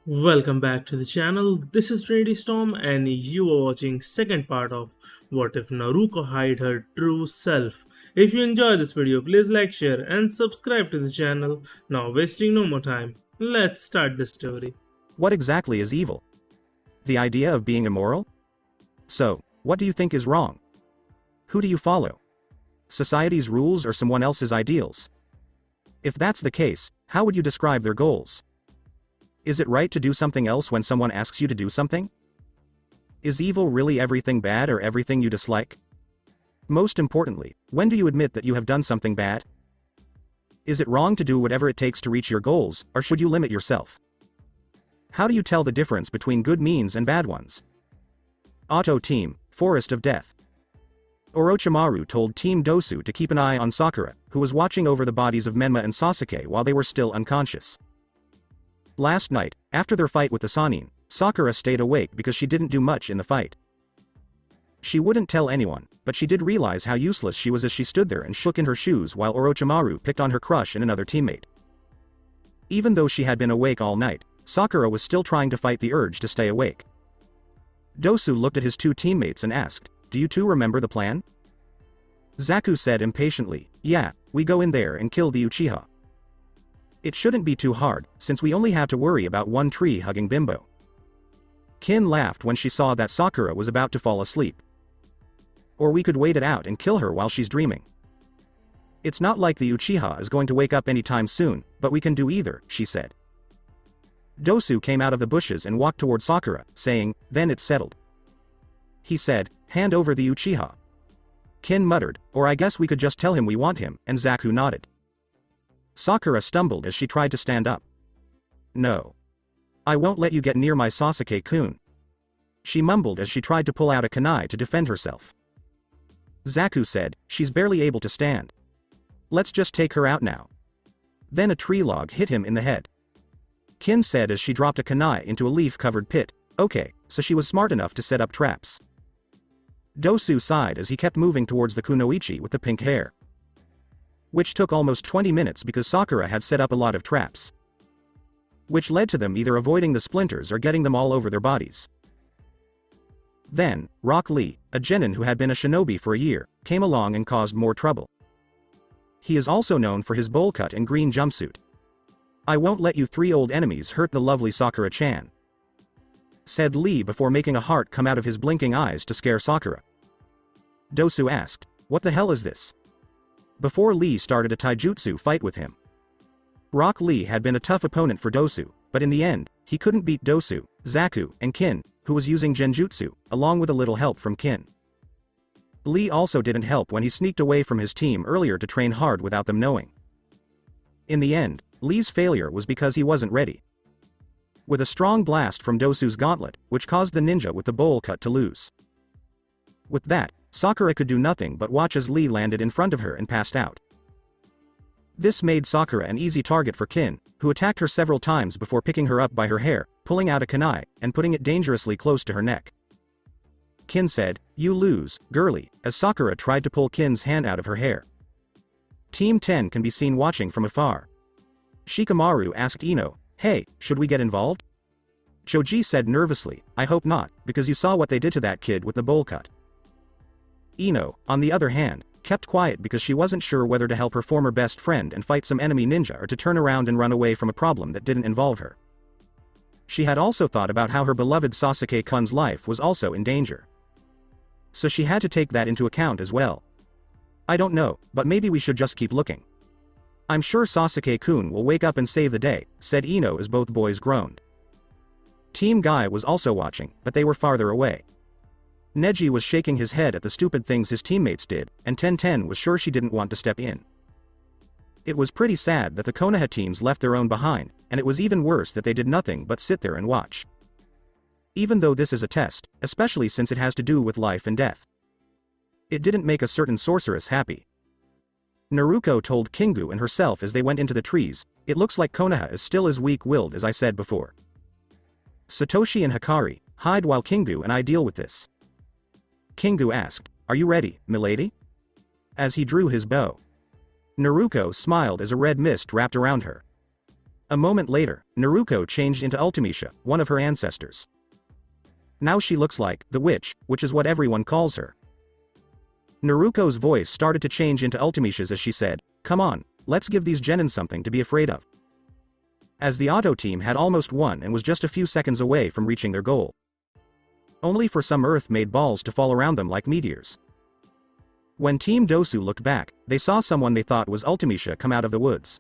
Welcome back to the channel. This is Trinity Storm and you are watching second part of What If Naruko Hide Her True Self. If you enjoy this video, please like, share and subscribe to the channel. Now wasting no more time, let's start the story. What exactly is evil? The idea of being immoral? So, what do you think is wrong? Who do you follow? Society's rules or someone else's ideals? If that's the case, how would you describe their goals? Is it right to do something else when someone asks you to do something? Is evil really everything bad or everything you dislike? Most importantly, when do you admit that you have done something bad? Is it wrong to do whatever it takes to reach your goals, or should you limit yourself? How do you tell the difference between good means and bad ones? Auto Team, Forest of Death. Orochimaru told Team Dosu to keep an eye on Sakura, who was watching over the bodies of Menma and Sasuke while they were still unconscious. Last night, after their fight with the Sannin, Sakura stayed awake because she didn't do much in the fight. She wouldn't tell anyone, but she did realize how useless she was as she stood there and shook in her shoes while Orochimaru picked on her crush and another teammate. Even though she had been awake all night, Sakura was still trying to fight the urge to stay awake. Dosu looked at his two teammates and asked, "Do you two remember the plan?" Zaku said impatiently, "Yeah, we go in there and kill the Uchiha. It shouldn't be too hard, since we only have to worry about one tree hugging Bimbo." Kin laughed when she saw that Sakura was about to fall asleep. "Or we could wait it out and kill her while she's dreaming. It's not like the Uchiha is going to wake up anytime soon, but we can do either," she said. Dosu came out of the bushes and walked toward Sakura, saying, "Then it's settled." He said, "Hand over the Uchiha." Kin muttered, "Or I guess we could just tell him we want him," and Zaku nodded. Sakura stumbled as she tried to stand up. "No. I won't let you get near my Sasuke-kun." She mumbled as she tried to pull out a kunai to defend herself. Zaku said, "She's barely able to stand. Let's just take her out now." Then a tree log hit him in the head. Kin said as she dropped a kunai into a leaf-covered pit, "Okay, so she was smart enough to set up traps." Dosu sighed as he kept moving towards the kunoichi with the pink hair. Which took almost 20 minutes because Sakura had set up a lot of traps. Which led to them either avoiding the splinters or getting them all over their bodies. Then, Rock Lee, a genin who had been a shinobi for a year, came along and caused more trouble. He is also known for his bowl cut and green jumpsuit. "I won't let you three old enemies hurt the lovely Sakura-chan," said Lee before making a heart come out of his blinking eyes to scare Sakura. Dosu asked, "What the hell is this?" Before Lee started a taijutsu fight with him. Rock Lee had been a tough opponent for Dosu, but in the end, he couldn't beat Dosu, Zaku, and Kin, who was using genjutsu, along with a little help from Kin. Lee also didn't help when he sneaked away from his team earlier to train hard without them knowing. In the end, Lee's failure was because he wasn't ready. With a strong blast from Dosu's gauntlet, which caused the ninja with the bowl cut to lose. With that, Sakura could do nothing but watch as Lee landed in front of her and passed out. This made Sakura an easy target for Kin, who attacked her several times before picking her up by her hair, pulling out a kunai, and putting it dangerously close to her neck. Kin said, "You lose, girly," as Sakura tried to pull Kin's hand out of her hair. Team 10 can be seen watching from afar. Shikamaru asked Ino, "Hey, should we get involved?" Choji said nervously, "I hope not, because you saw what they did to that kid with the bowl cut." Ino, on the other hand, kept quiet because she wasn't sure whether to help her former best friend and fight some enemy ninja or to turn around and run away from a problem that didn't involve her. She had also thought about how her beloved Sasuke-kun's life was also in danger. So she had to take that into account as well. "I don't know, but maybe we should just keep looking. I'm sure Sasuke-kun will wake up and save the day," said Ino as both boys groaned. Team Guy was also watching, but they were farther away. Neji was shaking his head at the stupid things his teammates did, and Ten was sure she didn't want to step in. It was pretty sad that the Konoha teams left their own behind, and it was even worse that they did nothing but sit there and watch. Even though this is a test, especially since it has to do with life and death. It didn't make a certain sorceress happy. Naruko told Kingu and herself as they went into the trees, "It looks like Konoha is still as weak-willed as I said before. Satoshi and Hikari, hide while Kingu and I deal with this." Kingu asked, "Are you ready, milady?" as he drew his bow. Naruko smiled as a red mist wrapped around her. A moment later, Naruko changed into Artemisia, one of her ancestors. Now she looks like the witch, which is what everyone calls her. Naruko's voice started to change into Artemisia's as she said, "Come on, let's give these genins something to be afraid of." As the Auto team had almost won and was just a few seconds away from reaching their goal. Only for some earth-made balls to fall around them like meteors. When Team Dosu looked back, they saw someone they thought was Artemisia come out of the woods.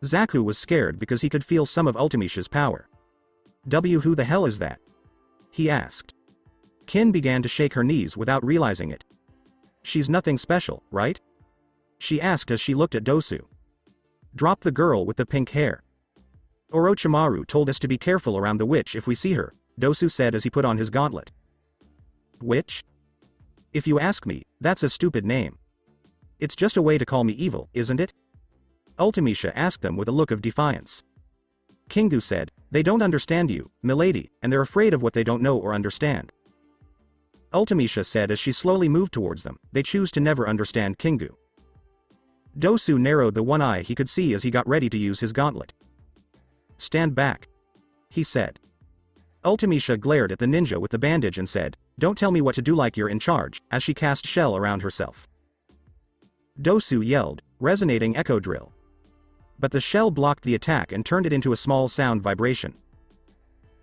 Zaku was scared because he could feel some of Artemisia's power. Who the hell is that?" he asked. Kin began to shake her knees without realizing it. "She's nothing special, right?" she asked as she looked at Dosu. "Drop the girl with the pink hair. Orochimaru told us to be careful around the witch if we see her," Dosu said as he put on his gauntlet. "Witch? If you ask me, that's a stupid name. It's just a way to call me evil, isn't it?" Artemisia asked them with a look of defiance. Kingu said, "They don't understand you, milady, and they're afraid of what they don't know or understand." Artemisia said as she slowly moved towards them, "They choose to never understand Kingu." Dosu narrowed the one eye he could see as he got ready to use his gauntlet. "Stand back," he said. Artemisia glared at the ninja with the bandage and said, "Don't tell me what to do like you're in charge," as she cast shell around herself. Dosu yelled, resonating echo drill. But the shell blocked the attack and turned it into a small sound vibration.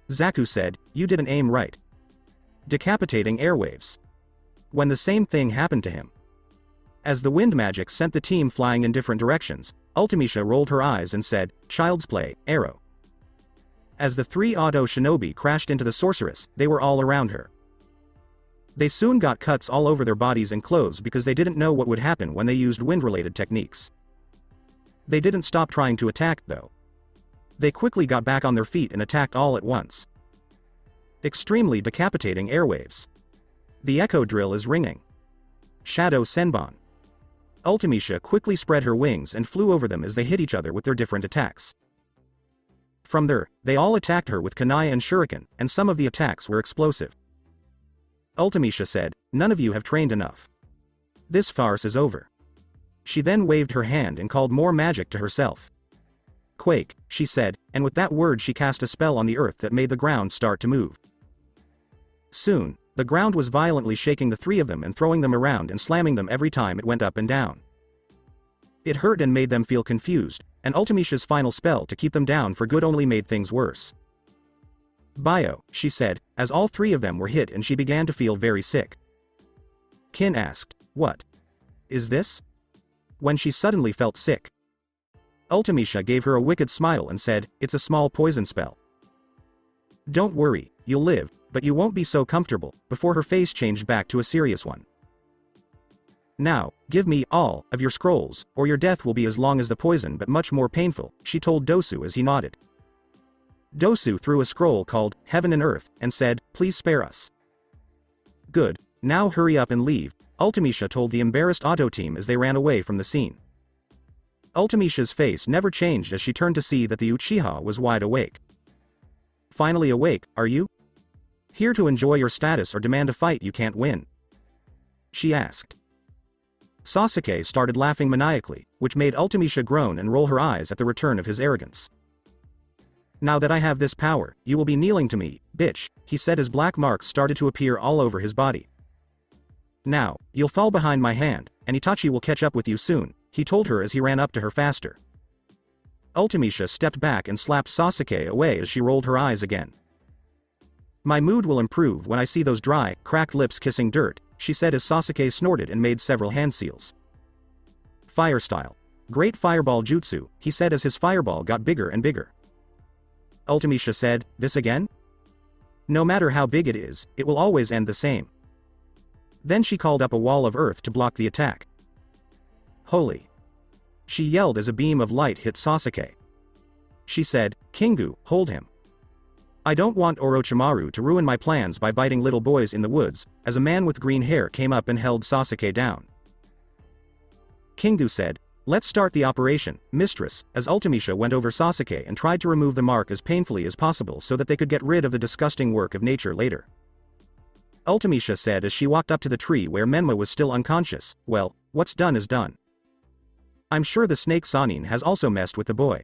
Zaku said, "You didn't aim right." Decapitating airwaves. When the same thing happened to him. As the wind magic sent the team flying in different directions, Artemisia rolled her eyes and said, "Child's play, arrow." As the three Auto shinobi crashed into the sorceress, they were all around her. They soon got cuts all over their bodies and clothes because they didn't know what would happen when they used wind-related techniques. They didn't stop trying to attack, though. They quickly got back on their feet and attacked all at once. Extremely decapitating airwaves. The echo drill is ringing. Shadow Senbon. Artemisia quickly spread her wings and flew over them as they hit each other with their different attacks. From there, they all attacked her with kunai and shuriken, and some of the attacks were explosive. Artemisia said, "None of you have trained enough. This farce is over." She then waved her hand and called more magic to herself. "Quake," she said, and with that word she cast a spell on the earth that made the ground start to move. Soon, the ground was violently shaking the three of them and throwing them around and slamming them every time it went up and down. It hurt and made them feel confused, and Artemisia's final spell to keep them down for good only made things worse. "Bio," she said, as all three of them were hit and she began to feel very sick. Kin asked, "What is this?" when she suddenly felt sick. Artemisia gave her a wicked smile and said, "It's a small poison spell. Don't worry, you'll live, but you won't be so comfortable," before her face changed back to a serious one. "Now, give me all of your scrolls, or your death will be as long as the poison but much more painful," she told Dosu as he nodded. Dosu threw a scroll called Heaven and Earth and said, "Please spare us." "Good, now hurry up and leave," Artemisia told the embarrassed Auto team as they ran away from the scene. Artemisia's face never changed as she turned to see that the Uchiha was wide awake. "Finally awake, are you? Here to enjoy your status or demand a fight you can't win?" she asked. Sasuke started laughing maniacally, which made Artemisia groan and roll her eyes at the return of his arrogance. "Now that I have this power, you will be kneeling to me, bitch," he said as black marks started to appear all over his body. "Now, you'll fall behind my hand, and Itachi will catch up with you soon," he told her as he ran up to her faster. Artemisia stepped back and slapped Sasuke away as she rolled her eyes again. "My mood will improve when I see those dry, cracked lips kissing dirt," she said as Sasuke snorted and made several hand seals. "Fire style. Great fireball jutsu," he said as his fireball got bigger and bigger. Artemisia said, "This again? No matter how big it is, it will always end the same." Then she called up a wall of earth to block the attack. "Holy!" she yelled as a beam of light hit Sasuke. She said, "Kingu, hold him. I don't want Orochimaru to ruin my plans by biting little boys in the woods," as a man with green hair came up and held Sasuke down. Kingu said, "Let's start the operation, mistress," as Artemisia went over Sasuke and tried to remove the mark as painfully as possible so that they could get rid of the disgusting work of nature later. Artemisia said as she walked up to the tree where Menma was still unconscious, "Well, what's done is done. I'm sure the snake Sanin has also messed with the boy."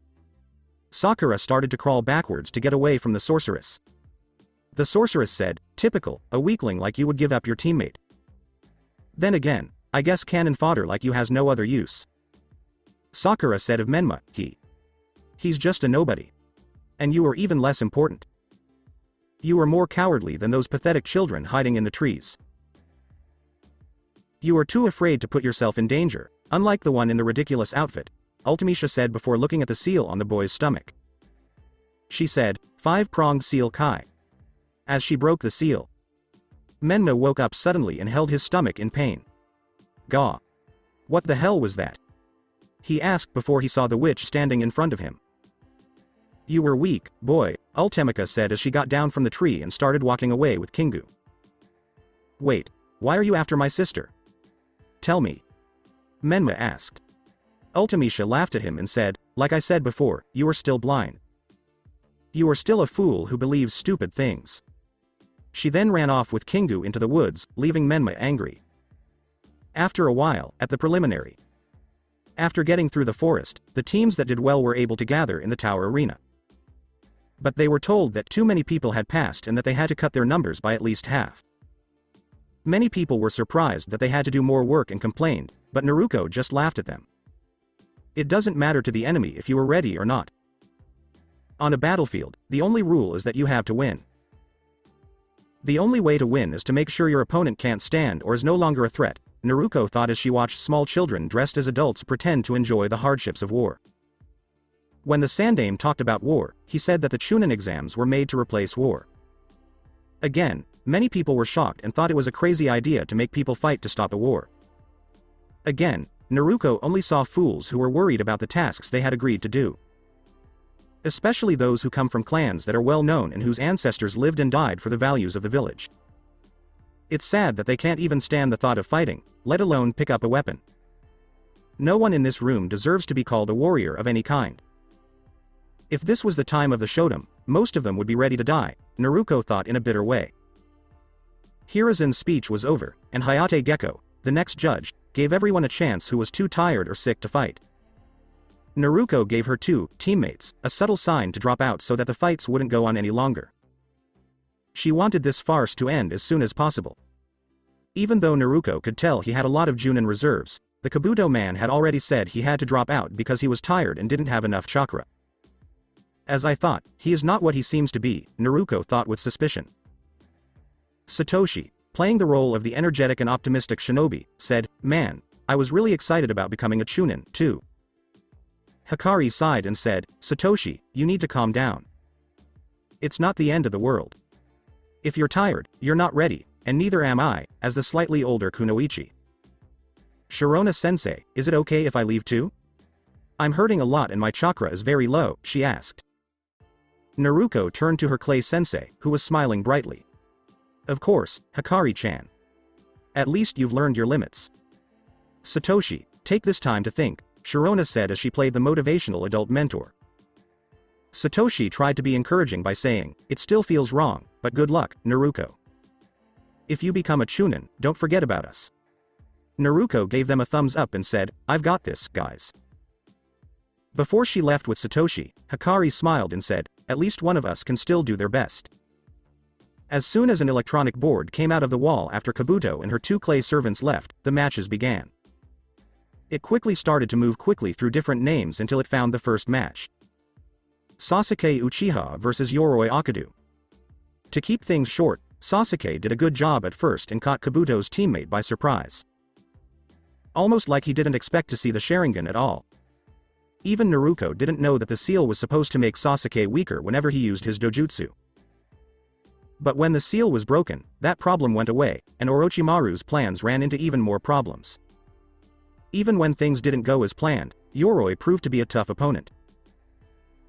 Sakura started to crawl backwards to get away from the sorceress. The sorceress said, "Typical, a weakling like you would give up your teammate. Then again, I guess cannon fodder like you has no other use." Sakura said of Menma, He's just a nobody. And you are even less important. You are more cowardly than those pathetic children hiding in the trees. You are too afraid to put yourself in danger, unlike the one in the ridiculous outfit," Artemisia said before looking at the seal on the boy's stomach. She said, "Five-pronged seal Kai." As she broke the seal, Menma woke up suddenly and held his stomach in pain. "Gah! What the hell was that?" he asked before he saw the witch standing in front of him. "You were weak, boy," Artemisia said as she got down from the tree and started walking away with Kingu. "Wait, why are you after my sister? Tell me," Menma asked. Artemisia laughed at him and said, "Like I said before, you are still blind. You are still a fool who believes stupid things." She then ran off with Kingu into the woods, leaving Menma angry. After a while, at the preliminary. After getting through the forest, the teams that did well were able to gather in the tower arena. But they were told that too many people had passed and that they had to cut their numbers by at least half. Many people were surprised that they had to do more work and complained, but Naruko just laughed at them. It doesn't matter to the enemy if you are ready or not. On a battlefield, the only rule is that you have to win. The only way to win is to make sure your opponent can't stand or is no longer a threat, Naruko thought as she watched small children dressed as adults pretend to enjoy the hardships of war. When the Sandaime talked about war, he said that the Chunin exams were made to replace war. Again, many people were shocked and thought it was a crazy idea to make people fight to stop a war. Again, Naruko only saw fools who were worried about the tasks they had agreed to do. Especially those who come from clans that are well known and whose ancestors lived and died for the values of the village. It's sad that they can't even stand the thought of fighting, let alone pick up a weapon. No one in this room deserves to be called a warrior of any kind. If this was the time of the Shodan, most of them would be ready to die, Naruko thought in a bitter way. Hirazen's speech was over, and Hayate Gecko, the next judge, gave everyone a chance who was too tired or sick to fight. Naruko gave her two teammates a subtle sign to drop out so that the fights wouldn't go on any longer. She wanted this farce to end as soon as possible. Even though Naruko could tell he had a lot of Junin reserves, the Kabuto man had already said he had to drop out because he was tired and didn't have enough chakra. As I thought, he is not what he seems to be, Naruko thought with suspicion. Satoshi, playing the role of the energetic and optimistic shinobi, said, "Man, I was really excited about becoming a Chunin, too." Hikari sighed and said, "Satoshi, you need to calm down. It's not the end of the world. If you're tired, you're not ready, and neither am I," as the slightly older Kunoichi. "Shirona-sensei, is it okay if I leave too? I'm hurting a lot and my chakra is very low," she asked. Naruko turned to her clay-sensei, who was smiling brightly. "Of course, Hikari-chan. At least you've learned your limits. Satoshi, take this time to think," Shirona said as she played the motivational adult mentor. Satoshi tried to be encouraging by saying, "It still feels wrong, but good luck, Naruko. If you become a Chunin, don't forget about us." Naruko gave them a thumbs up and said, "I've got this, guys." Before she left with Satoshi, Hikari smiled and said, "At least one of us can still do their best." As soon as an electronic board came out of the wall after Kabuto and her two clay servants left, the matches began. It quickly started to move quickly through different names until it found the first match. Sasuke Uchiha vs Yoroi Akadu. To keep things short, Sasuke did a good job at first and caught Kabuto's teammate by surprise. Almost like he didn't expect to see the Sharingan at all. Even Naruko didn't know that the seal was supposed to make Sasuke weaker whenever he used his dojutsu. But when the seal was broken, that problem went away, and Orochimaru's plans ran into even more problems. Even when things didn't go as planned, Yoroi proved to be a tough opponent.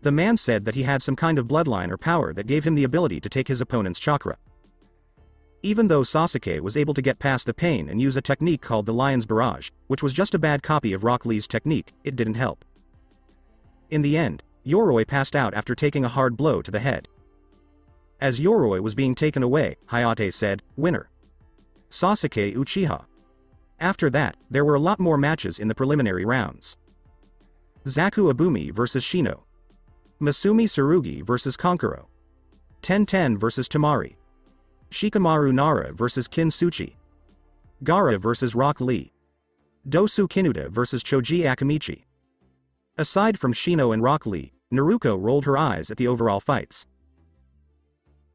The man said that he had some kind of bloodline or power that gave him the ability to take his opponent's chakra. Even though Sasuke was able to get past the pain and use a technique called the Lion's Barrage, which was just a bad copy of Rock Lee's technique, it didn't help. In the end, Yoroi passed out after taking a hard blow to the head. As Yoroi was being taken away, Hayate said, "Winner. Sasuke Uchiha." After that, there were a lot more matches in the preliminary rounds. Zaku Abumi vs Shino. Masumi Tsurugi vs Kankuro. 10-10 vs Tamari. Shikamaru Nara vs Kin Suchi. Gaara vs Rock Lee. Dosu Kinuta vs Choji Akamichi. Aside from Shino and Rock Lee, Naruko rolled her eyes at the overall fights.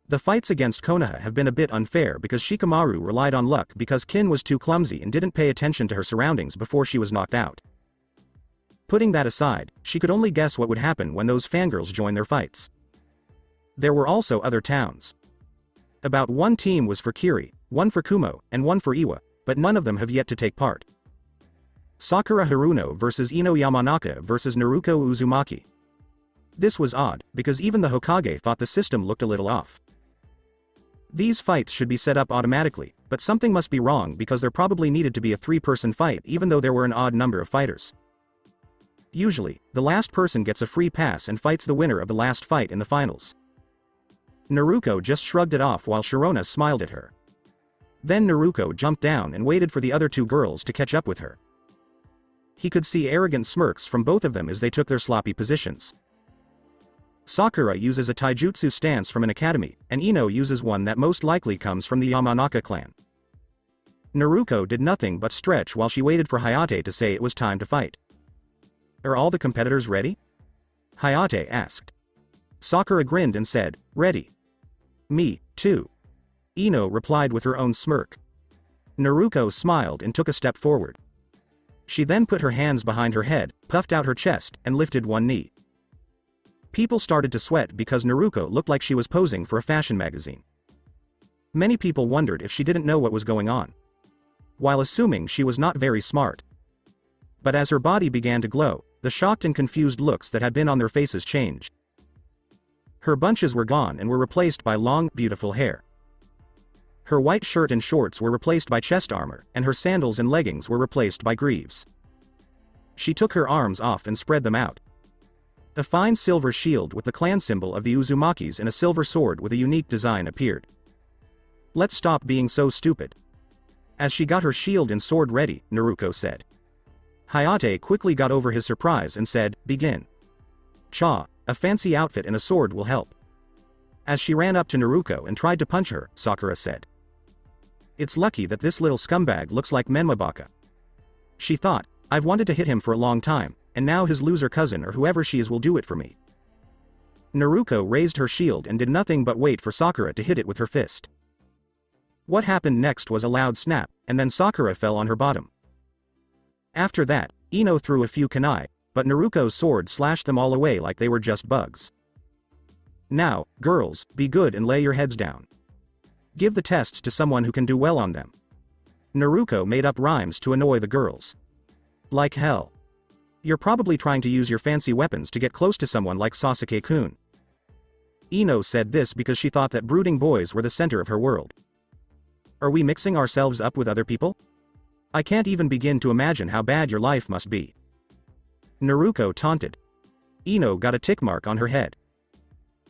The fights against Konoha have been a bit unfair because Shikamaru relied on luck because Kin was too clumsy and didn't pay attention to her surroundings before she was knocked out. Putting that aside, she could only guess what would happen when those fangirls joined their fights. There were also other towns. About one team was for Kiri, one for Kumo, and one for Iwa, but none of them have yet to take part. Sakura Haruno vs Ino Yamanaka vs Naruko Uzumaki. This was odd, because even the Hokage thought the system looked a little off. These fights should be set up automatically, but something must be wrong because there probably needed to be a 3-person fight even though there were an odd number of fighters. Usually, the last person gets a free pass and fights the winner of the last fight in the finals. Naruko just shrugged it off while Sharona smiled at her. Then Naruko jumped down and waited for the other two girls to catch up with her. He could see arrogant smirks from both of them as they took their sloppy positions. Sakura uses a taijutsu stance from an academy, and Ino uses one that most likely comes from the Yamanaka clan. Naruko did nothing but stretch while she waited for Hayate to say it was time to fight. "Are all the competitors ready?" Hayate asked. Sakura grinned and said, "Ready." "Me, too." Ino replied with her own smirk. Naruko smiled and took a step forward. She then put her hands behind her head, puffed out her chest, and lifted one knee. People started to sweat because Naruko looked like she was posing for a fashion magazine. Many people wondered if she didn't know what was going on, while assuming she was not very smart. But as her body began to glow, the shocked and confused looks that had been on their faces changed. Her bunches were gone and were replaced by long, beautiful hair. Her white shirt and shorts were replaced by chest armor, and her sandals and leggings were replaced by greaves. She took her arms off and spread them out. A fine silver shield with the clan symbol of the Uzumakis and a silver sword with a unique design appeared. "Let's stop being so stupid." As she got her shield and sword ready, Naruko said. Hayate quickly got over his surprise and said, "Begin." "Cha, a fancy outfit and a sword will help." As she ran up to Naruko and tried to punch her, Sakura said, "It's lucky that this little scumbag looks like Menmabaka." She thought, "I've wanted to hit him for a long time, and now his loser cousin or whoever she is will do it for me." Naruko raised her shield and did nothing but wait for Sakura to hit it with her fist. What happened next was a loud snap, and then Sakura fell on her bottom. After that, Ino threw a few kunai, but Naruko's sword slashed them all away like they were just bugs. "Now, girls, be good and lay your heads down. Give the tests to someone who can do well on them." Naruko made up rhymes to annoy the girls. "Like hell. You're probably trying to use your fancy weapons to get close to someone like Sasuke-kun." Ino said this because she thought that brooding boys were the center of her world. "Are we mixing ourselves up with other people? I can't even begin to imagine how bad your life must be." Naruko taunted. Ino got a tick mark on her head.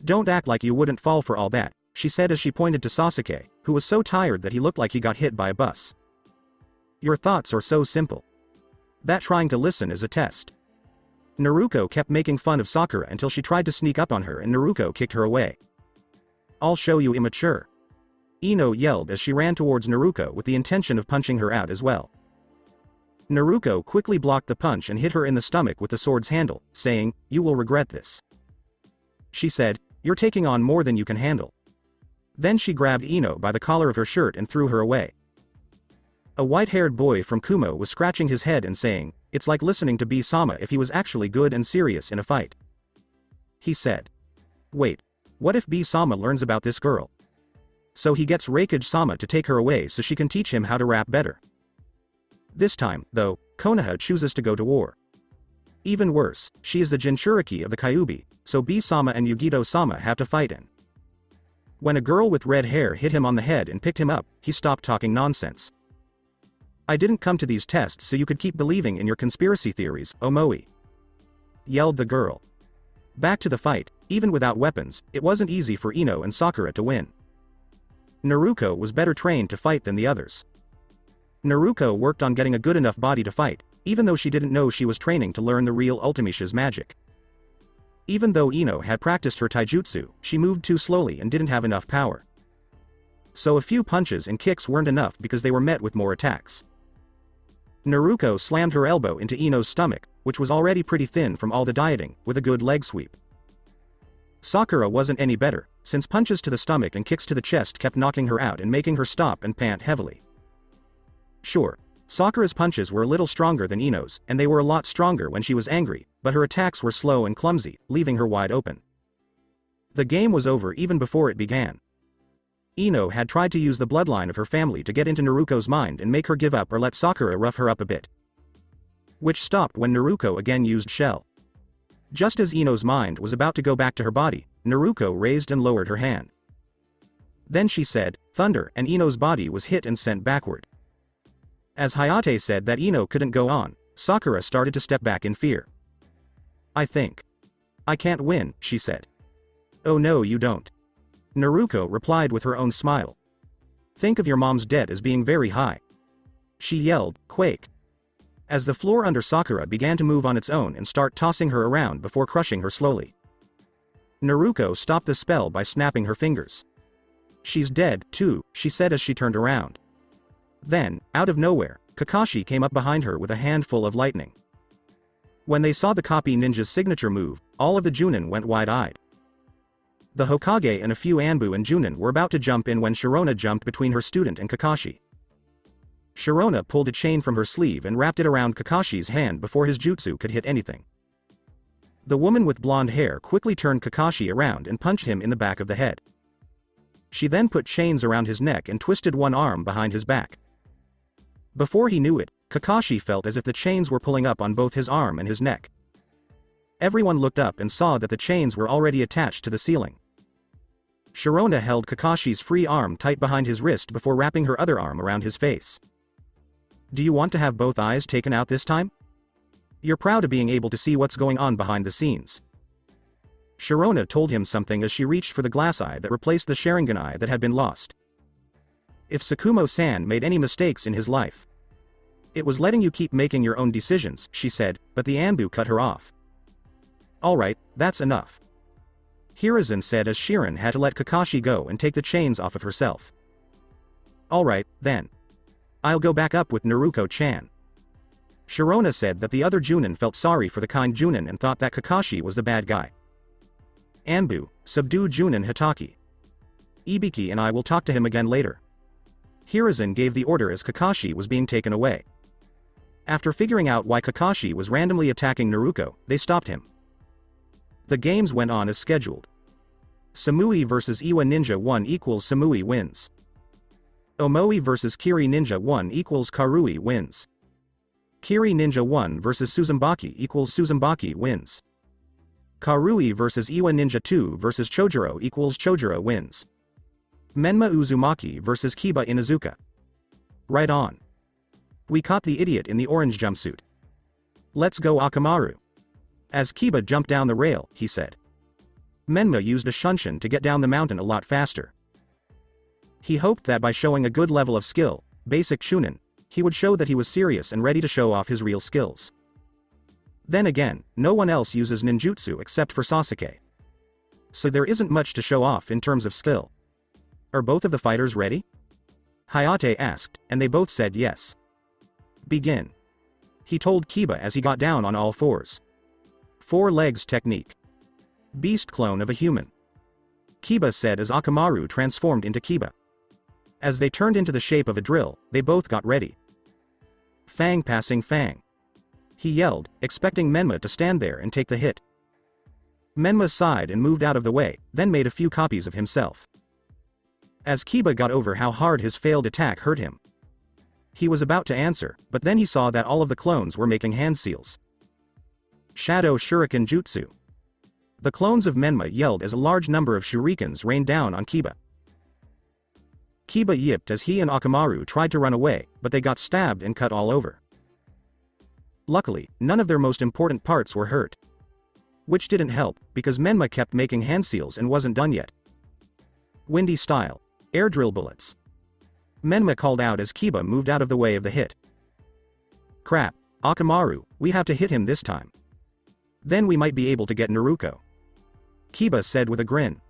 "Don't act like you wouldn't fall for all that," she said as she pointed to Sasuke, who was so tired that he looked like he got hit by a bus. "Your thoughts are so simple. That trying to listen is a test." Naruko kept making fun of Sakura until she tried to sneak up on her and Naruko kicked her away. "I'll show you, immature." Ino yelled as she ran towards Naruko with the intention of punching her out as well. Naruko quickly blocked the punch and hit her in the stomach with the sword's handle, saying, "You will regret this." She said, "You're taking on more than you can handle." Then she grabbed Ino by the collar of her shirt and threw her away. A white-haired boy from Kumo was scratching his head and saying, "It's like listening to B-sama if he was actually good and serious in a fight." He said, "Wait, what if B-sama learns about this girl? So he gets Raikage-sama to take her away so she can teach him how to rap better." This time, though, Konoha chooses to go to war. Even worse, she is the Jinchuriki of the Kyuubi, so B-sama and Yugito-sama have to fight in. When a girl with red hair hit him on the head and picked him up, he stopped talking nonsense. "I didn't come to these tests so you could keep believing in your conspiracy theories, Omoi," yelled the girl. Back to the fight, even without weapons, it wasn't easy for Ino and Sakura to win. Naruko was better trained to fight than the others. Naruko worked on getting a good enough body to fight, even though she didn't know she was training to learn the real Ultimicia's magic. Even though Ino had practiced her taijutsu, she moved too slowly and didn't have enough power. So a few punches and kicks weren't enough because they were met with more attacks. Naruko slammed her elbow into Ino's stomach, which was already pretty thin from all the dieting, with a good leg sweep. Sakura wasn't any better, since punches to the stomach and kicks to the chest kept knocking her out and making her stop and pant heavily. Sure, Sakura's punches were a little stronger than Ino's, and they were a lot stronger when she was angry, but her attacks were slow and clumsy, leaving her wide open. The game was over even before it began. Ino had tried to use the bloodline of her family to get into Naruko's mind and make her give up or let Sakura rough her up a bit. Which stopped when Naruko again used Shell. Just as Ino's mind was about to go back to her body, Naruko raised and lowered her hand. Then she said, "Thunder," and Ino's body was hit and sent backward. As Hayate said that Ino couldn't go on, Sakura started to step back in fear. "I think I can't win," she said. "Oh no, you don't." Naruko replied with her own smile. "Think of your mom's debt as being very high." She yelled, "Quake!" as the floor under Sakura began to move on its own and start tossing her around before crushing her slowly. Naruko stopped the spell by snapping her fingers. "She's dead, too," she said as she turned around. Then, out of nowhere, Kakashi came up behind her with a handful of lightning. When they saw the copy ninja's signature move, all of the Junin went wide-eyed. The Hokage and a few Anbu and Junin were about to jump in when Sharona jumped between her student and Kakashi. Sharona pulled a chain from her sleeve and wrapped it around Kakashi's hand before his jutsu could hit anything. The woman with blonde hair quickly turned Kakashi around and punched him in the back of the head. She then put chains around his neck and twisted one arm behind his back. Before he knew it, Kakashi felt as if the chains were pulling up on both his arm and his neck. Everyone looked up and saw that the chains were already attached to the ceiling. Sharona held Kakashi's free arm tight behind his wrist before wrapping her other arm around his face. "Do you want to have both eyes taken out this time? You're proud of being able to see what's going on behind the scenes." Sharona told him something as she reached for the glass eye that replaced the Sharingan eye that had been lost. If Tsukumo-san made any mistakes in his life, it was letting you keep making your own decisions, she said, but the Anbu cut her off. "Alright, that's enough," Hiruzen said as Shirin had to let Kakashi go and take the chains off of herself. "Alright, then. I'll go back up with Naruko-chan." Sharona said that the other Junin felt sorry for the kind Junin and thought that Kakashi was the bad guy. "Anbu, subdue Junin Hitaki. Ibiki and I will talk to him again later." Hiruzen gave the order as Kakashi was being taken away. After figuring out why Kakashi was randomly attacking Naruko, they stopped him. The games went on as scheduled. Samui vs Iwa Ninja 1 equals Samui wins. Omoi vs Kiri Ninja 1 equals Karui wins. Kiri Ninja 1 vs Suzumaki equals Suzumaki wins. Karui vs Iwa Ninja 2 vs Chojuro equals Chojuro wins. Menma Uzumaki vs Kiba Inuzuka. Right on. We caught the idiot in the orange jumpsuit. Let's go Akamaru. As Kiba jumped down the rail, he said. Menma used a shunshin to get down the mountain a lot faster. He hoped that by showing a good level of skill, basic Chunin, he would show that he was serious and ready to show off his real skills. Then again, no one else uses ninjutsu except for Sasuke. So there isn't much to show off in terms of skill. Are both of the fighters ready? Hayate asked, and they both said yes. Begin. He told Kiba as he got down on all fours. 4 legs technique. Beast clone of a human. Kiba said as Akamaru transformed into Kiba. As they turned into the shape of a drill, they both got ready. Fang passing Fang. He yelled, expecting Menma to stand there and take the hit. Menma sighed and moved out of the way, then made a few copies of himself. As Kiba got over how hard his failed attack hurt him, he was about to answer, but then he saw that all of the clones were making hand seals. Shadow Shuriken Jutsu. The clones of Menma yelled as a large number of shurikens rained down on Kiba. Kiba yipped as he and Akamaru tried to run away, but they got stabbed and cut all over. Luckily, none of their most important parts were hurt. Which didn't help, because Menma kept making hand seals and wasn't done yet. Windy style. Air drill bullets. Menma called out as Kiba moved out of the way of the hit. Crap, Akamaru, we have to hit him this time. Then we might be able to get Naruko. Kiba said with a grin.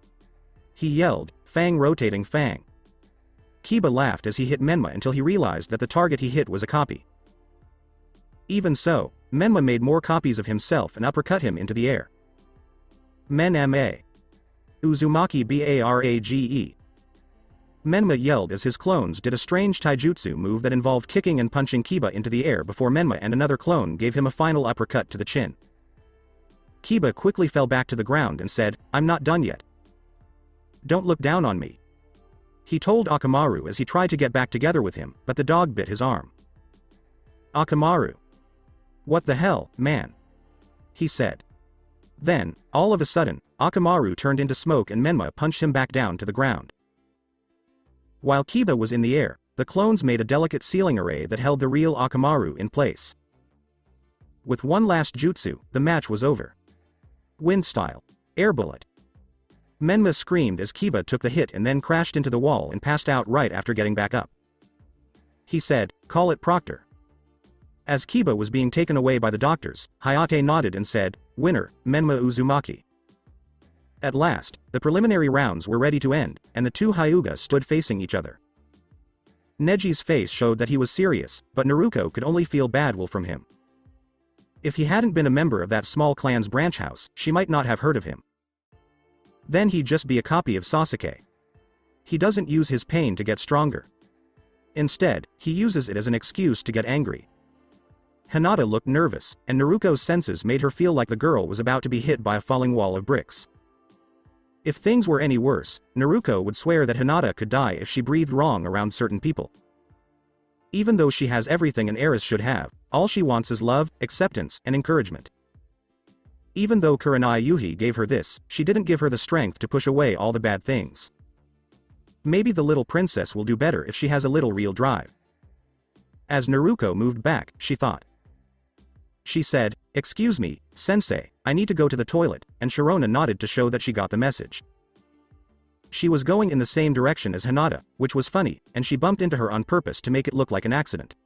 He yelled, "Fang rotating Fang." Kiba laughed as he hit Menma until he realized that the target he hit was a copy. Even so, Menma made more copies of himself and uppercut him into the air. Men-ma. Uzumaki barage. Menma yelled as his clones did a strange taijutsu move that involved kicking and punching Kiba into the air before Menma and another clone gave him a final uppercut to the chin. Kiba quickly fell back to the ground and said, "I'm not done yet. Don't look down on me," he told Akamaru as he tried to get back together with him, but the dog bit his arm. "Akamaru. What the hell, man?" he said. Then, all of a sudden, Akamaru turned into smoke and Menma punched him back down to the ground. While Kiba was in the air, the clones made a delicate ceiling array that held the real Akamaru in place. With one last jutsu, the match was over. Wind style. Air bullet. Menma screamed as Kiba took the hit and then crashed into the wall and passed out right after getting back up. He said, "Call it Proctor." As Kiba was being taken away by the doctors, Hayate nodded and said, "Winner, Menma Uzumaki." At last, the preliminary rounds were ready to end, and the two Hyuga stood facing each other. Neji's face showed that he was serious, but Naruko could only feel bad will from him. If he hadn't been a member of that small clan's branch house, she might not have heard of him. Then he'd just be a copy of Sasuke. He doesn't use his pain to get stronger. Instead, he uses it as an excuse to get angry. Hinata looked nervous, and Naruko's senses made her feel like the girl was about to be hit by a falling wall of bricks. If things were any worse, Naruko would swear that Hinata could die if she breathed wrong around certain people. Even though she has everything an heiress should have, all she wants is love, acceptance, and encouragement. Even though Kurenai Yuhi gave her this, she didn't give her the strength to push away all the bad things. Maybe the little princess will do better if she has a little real drive. As Naruko moved back, she thought. She said, "Excuse me, sensei, I need to go to the toilet," and Sharona nodded to show that she got the message. She was going in the same direction as Hinata, which was funny, and she bumped into her on purpose to make it look like an accident.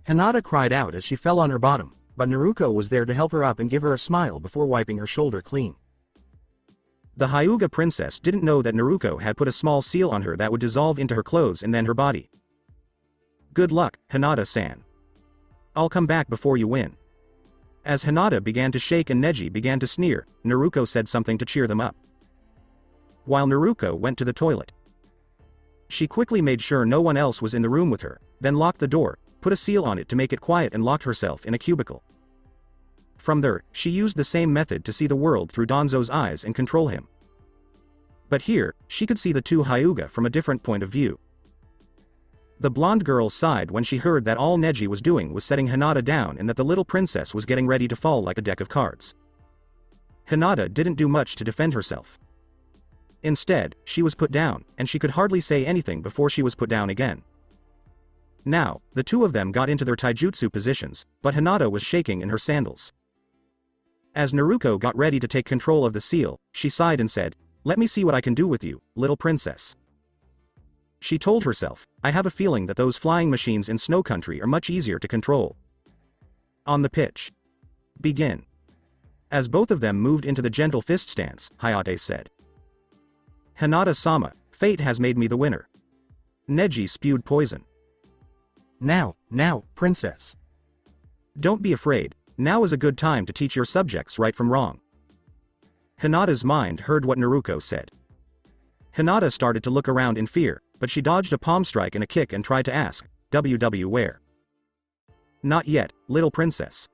Hinata cried out as she fell on her bottom, but Naruko was there to help her up and give her a smile before wiping her shoulder clean. The Hyuga princess didn't know that Naruko had put a small seal on her that would dissolve into her clothes and then her body. "Good luck, Hinata-san. I'll come back before you win." As Hinata began to shake and Neji began to sneer, Naruko said something to cheer them up. While Naruko went to the toilet, she quickly made sure no one else was in the room with her, then locked the door, put a seal on it to make it quiet and locked herself in a cubicle. From there, she used the same method to see the world through Danzo's eyes and control him. But here, she could see the two Hyuga from a different point of view. The blonde girl sighed when she heard that all Neji was doing was setting Hinata down and that the little princess was getting ready to fall like a deck of cards. Hinata didn't do much to defend herself. Instead, she was put down, and she could hardly say anything before she was put down again. Now, the two of them got into their taijutsu positions, but Hinata was shaking in her sandals. As Naruko got ready to take control of the seal, she sighed and said, "Let me see what I can do with you, little princess." She told herself, "I have a feeling that those flying machines in Snow Country are much easier to control." On the pitch. Begin. As both of them moved into the gentle fist stance, Hayate said. "Hinata-sama, fate has made me the winner." Neji spewed poison. Now, princess. Don't be afraid, now is a good time to teach your subjects right from wrong." Hinata's mind heard what Naruko said. Hinata started to look around in fear, but she dodged a palm strike and a kick and tried to ask, "WW where?" "Not yet, little princess.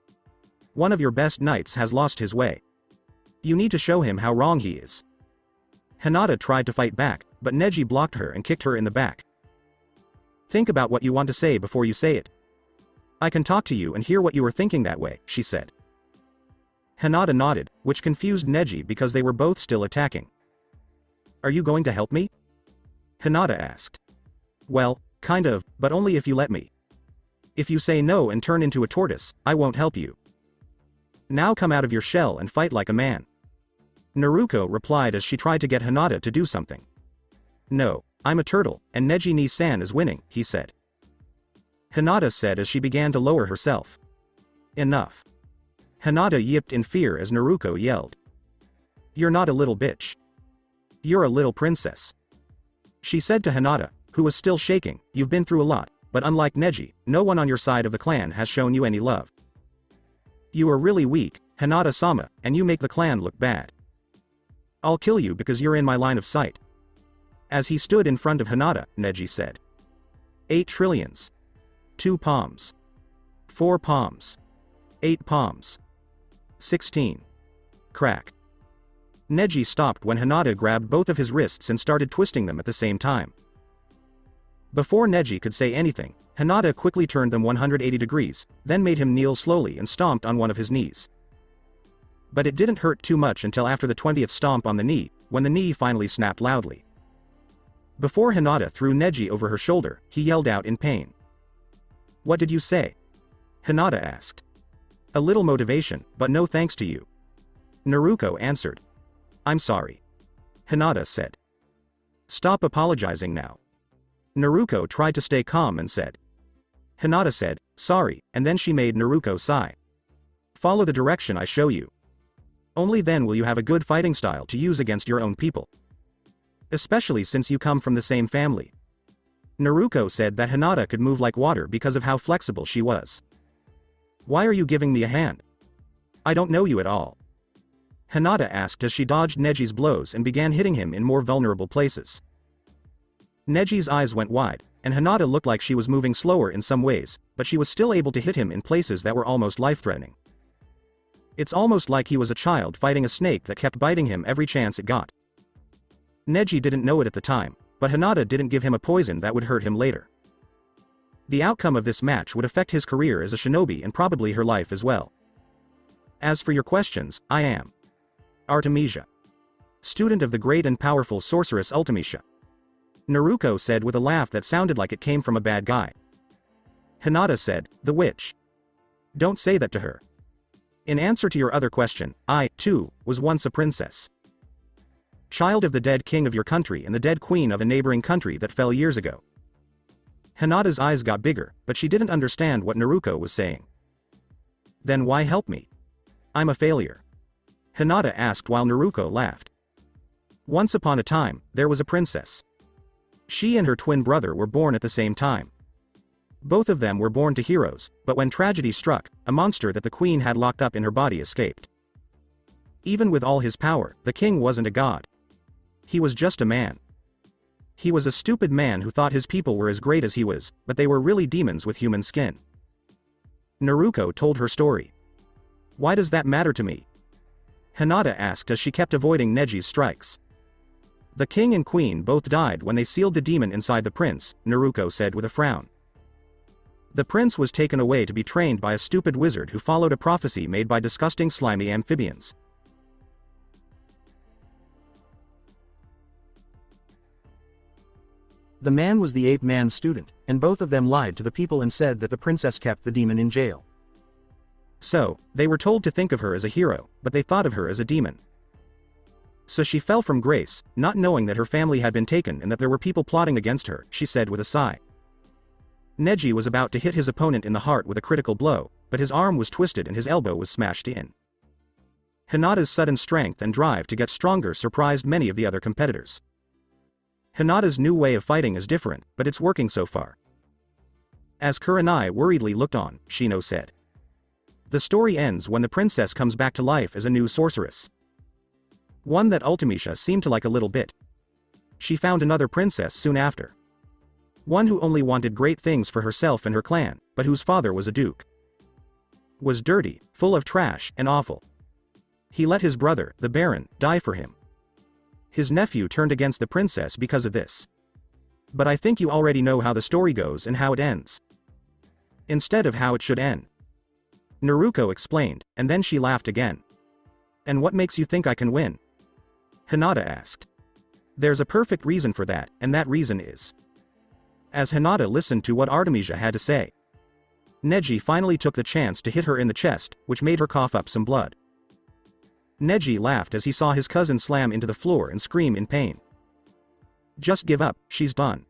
One of your best knights has lost his way. You need to show him how wrong he is." Hinata tried to fight back, but Neji blocked her and kicked her in the back. "Think about what you want to say before you say it. I can talk to you and hear what you were thinking that way," she said. Hinata nodded, which confused Neji because they were both still attacking. "Are you going to help me?" Hinata asked. "Well, kind of, but only if you let me. If you say no and turn into a tortoise, I won't help you. Now come out of your shell and fight like a man." Naruko replied as she tried to get Hinata to do something. "No, I'm a turtle, and Neji Ni-san is winning," he said. Hinata said as she began to lower herself. "Enough." Hinata yipped in fear as Naruko yelled. You're not a little bitch. You're a little princess. She said to Hinata, who was still shaking, you've been through a lot, but unlike Neji, no one on your side of the clan has shown you any love. You are really weak, Hinata-sama, and you make the clan look bad. I'll kill you because you're in my line of sight. As he stood in front of Hinata, Neji said. 8 trillions. 2 palms. 4 palms. 8 palms. 16. Crack. Neji stopped when Hinata grabbed both of his wrists and started twisting them at the same time. Before Neji could say anything, Hinata quickly turned them 180 degrees, then made him kneel slowly and stomped on one of his knees. But it didn't hurt too much until after the 20th stomp on the knee, when the knee finally snapped loudly. Before Hinata threw Neji over her shoulder, he yelled out in pain. What did you say? Hinata asked. A little motivation, but no thanks to you. Naruko answered. I'm sorry. Hinata said. Stop apologizing now. Naruko tried to stay calm and said. Hinata said, sorry, and then she made Naruko sigh. Follow the direction I show you. Only then will you have a good fighting style to use against your own people. Especially since you come from the same family. Naruko said that Hinata could move like water because of how flexible she was. Why are you giving me a hand? I don't know you at all. Hinata asked as she dodged Neji's blows and began hitting him in more vulnerable places. Neji's eyes went wide, and Hinata looked like she was moving slower in some ways, but she was still able to hit him in places that were almost life-threatening. It's almost like he was a child fighting a snake that kept biting him every chance it got. Neji didn't know it at the time, but Hinata didn't give him a poison that would hurt him later. The outcome of this match would affect his career as a shinobi and probably her life as well. As for your questions, I am Artemisia, student of the great and powerful sorceress Artemisia. Naruko said with a laugh that sounded like it came from a bad guy. Hinata said, the witch. Don't say that to her. In answer to your other question, I, too, was once a princess. Child of the dead king of your country and the dead queen of a neighboring country that fell years ago. Hinata's eyes got bigger, but she didn't understand what Naruko was saying. Then why help me? I'm a failure. Hinata asked while Naruko laughed. Once upon a time, there was a princess. She and her twin brother were born at the same time. Both of them were born to heroes, but when tragedy struck, a monster that the queen had locked up in her body escaped. Even with all his power, the king wasn't a god. He was just a man. He was a stupid man who thought his people were as great as he was, but they were really demons with human skin. Naruko told her story. Why does that matter to me? Hinata asked as she kept avoiding Neji's strikes. The king and queen both died when they sealed the demon inside the prince, Naruko said with a frown. The prince was taken away to be trained by a stupid wizard who followed a prophecy made by disgusting slimy amphibians. The man was the ape man's student, and both of them lied to the people and said that the princess kept the demon in jail. So, they were told to think of her as a hero, but they thought of her as a demon. So she fell from grace, not knowing that her family had been taken and that there were people plotting against her, she said with a sigh. Neji was about to hit his opponent in the heart with a critical blow, but his arm was twisted and his elbow was smashed in. Hinata's sudden strength and drive to get stronger surprised many of the other competitors. Hinata's new way of fighting is different, but it's working so far. As Kurenai worriedly looked on, Shino said. The story ends when the princess comes back to life as a new sorceress. One that Artemisia seemed to like a little bit. She found another princess soon after. One who only wanted great things for herself and her clan, but whose father was a duke. Was dirty, full of trash, and awful. He let his brother, the Baron, die for him. His nephew turned against the princess because of this. But I think you already know how the story goes and how it ends. Instead of how it should end. Naruko explained, and then she laughed again. And what makes you think I can win? Hinata asked. There's a perfect reason for that, and that reason is. As Hinata listened to what Artemisia had to say, Neji finally took the chance to hit her in the chest, which made her cough up some blood. Neji laughed as he saw his cousin slam into the floor and scream in pain. Just give up, she's done.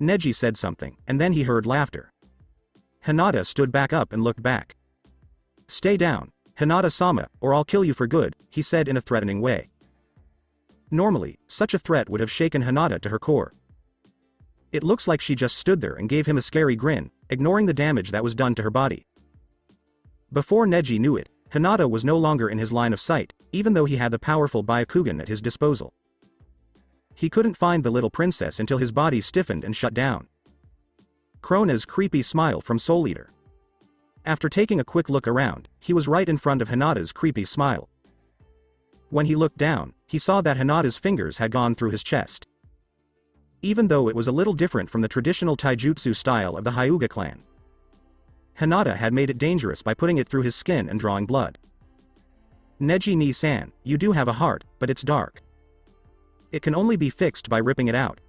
Neji said something, and then he heard laughter. Hinata stood back up and looked back. Stay down, "Hinata-sama, or I'll kill you for good," he said in a threatening way. Normally, such a threat would have shaken Hinata to her core. It looks like she just stood there and gave him a scary grin, ignoring the damage that was done to her body. Before Neji knew it, Hinata was no longer in his line of sight, even though he had the powerful Byakugan at his disposal. He couldn't find the little princess until his body stiffened and shut down. Krona's creepy smile from Soul Eater. After taking a quick look around, he was right in front of Hinata's creepy smile. When he looked down, he saw that Hinata's fingers had gone through his chest. Even though it was a little different from the traditional taijutsu style of the Hyuga clan. Hinata had made it dangerous by putting it through his skin and drawing blood. "Neji-ni-san, you do have a heart, but it's dark. It can only be fixed by ripping it out,"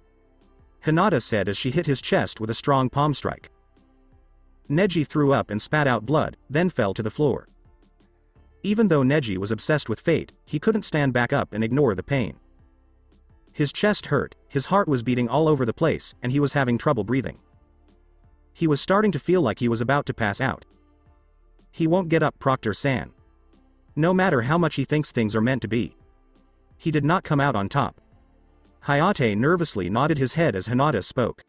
Hinata said as she hit his chest with a strong palm strike. Neji threw up and spat out blood, then fell to the floor. Even though Neji was obsessed with fate, he couldn't stand back up and ignore the pain. His chest hurt, his heart was beating all over the place, and he was having trouble breathing. He was starting to feel like he was about to pass out. He won't get up, Proctor-san. No matter how much he thinks things are meant to be. He did not come out on top. Hayate nervously nodded his head as Hinata spoke.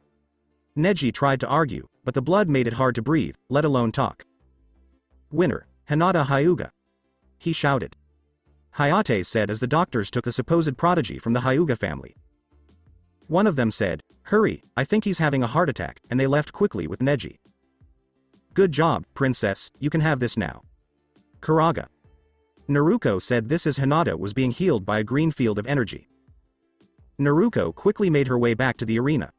Neji tried to argue, but the blood made it hard to breathe, let alone talk. "Winner, Hinata Hyuga," he shouted. Hayate said as the doctors took the supposed prodigy from the Hyuga family. One of them said, "Hurry, I think he's having a heart attack," and they left quickly with Neji. "Good job, princess, you can have this now." Karaga. Naruko said this as Hinata was being healed by a green field of energy. Naruko quickly made her way back to the arena.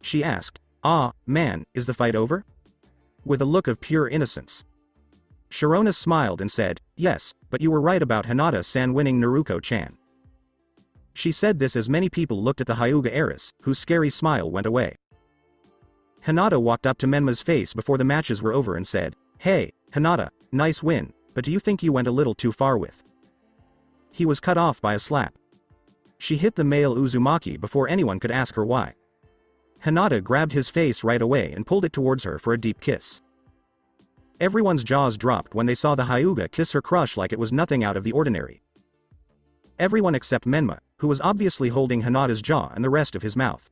She asked, "Ah, man, is the fight over?" With a look of pure innocence. Sharona smiled and said, "Yes, but you were right about Hinata-san winning Naruko-chan." She said this as many people looked at the Hyuga heiress, whose scary smile went away. Hinata walked up to Menma's face before the matches were over and said, "Hey, Hinata, nice win, but do you think you went a little too far with?" He was cut off by a slap. She hit the male Uzumaki before anyone could ask her why. Hinata grabbed his face right away and pulled it towards her for a deep kiss. Everyone's jaws dropped when they saw the Hyuga kiss her crush like it was nothing out of the ordinary. Everyone except Menma, who was obviously holding Hinata's jaw and the rest of his mouth.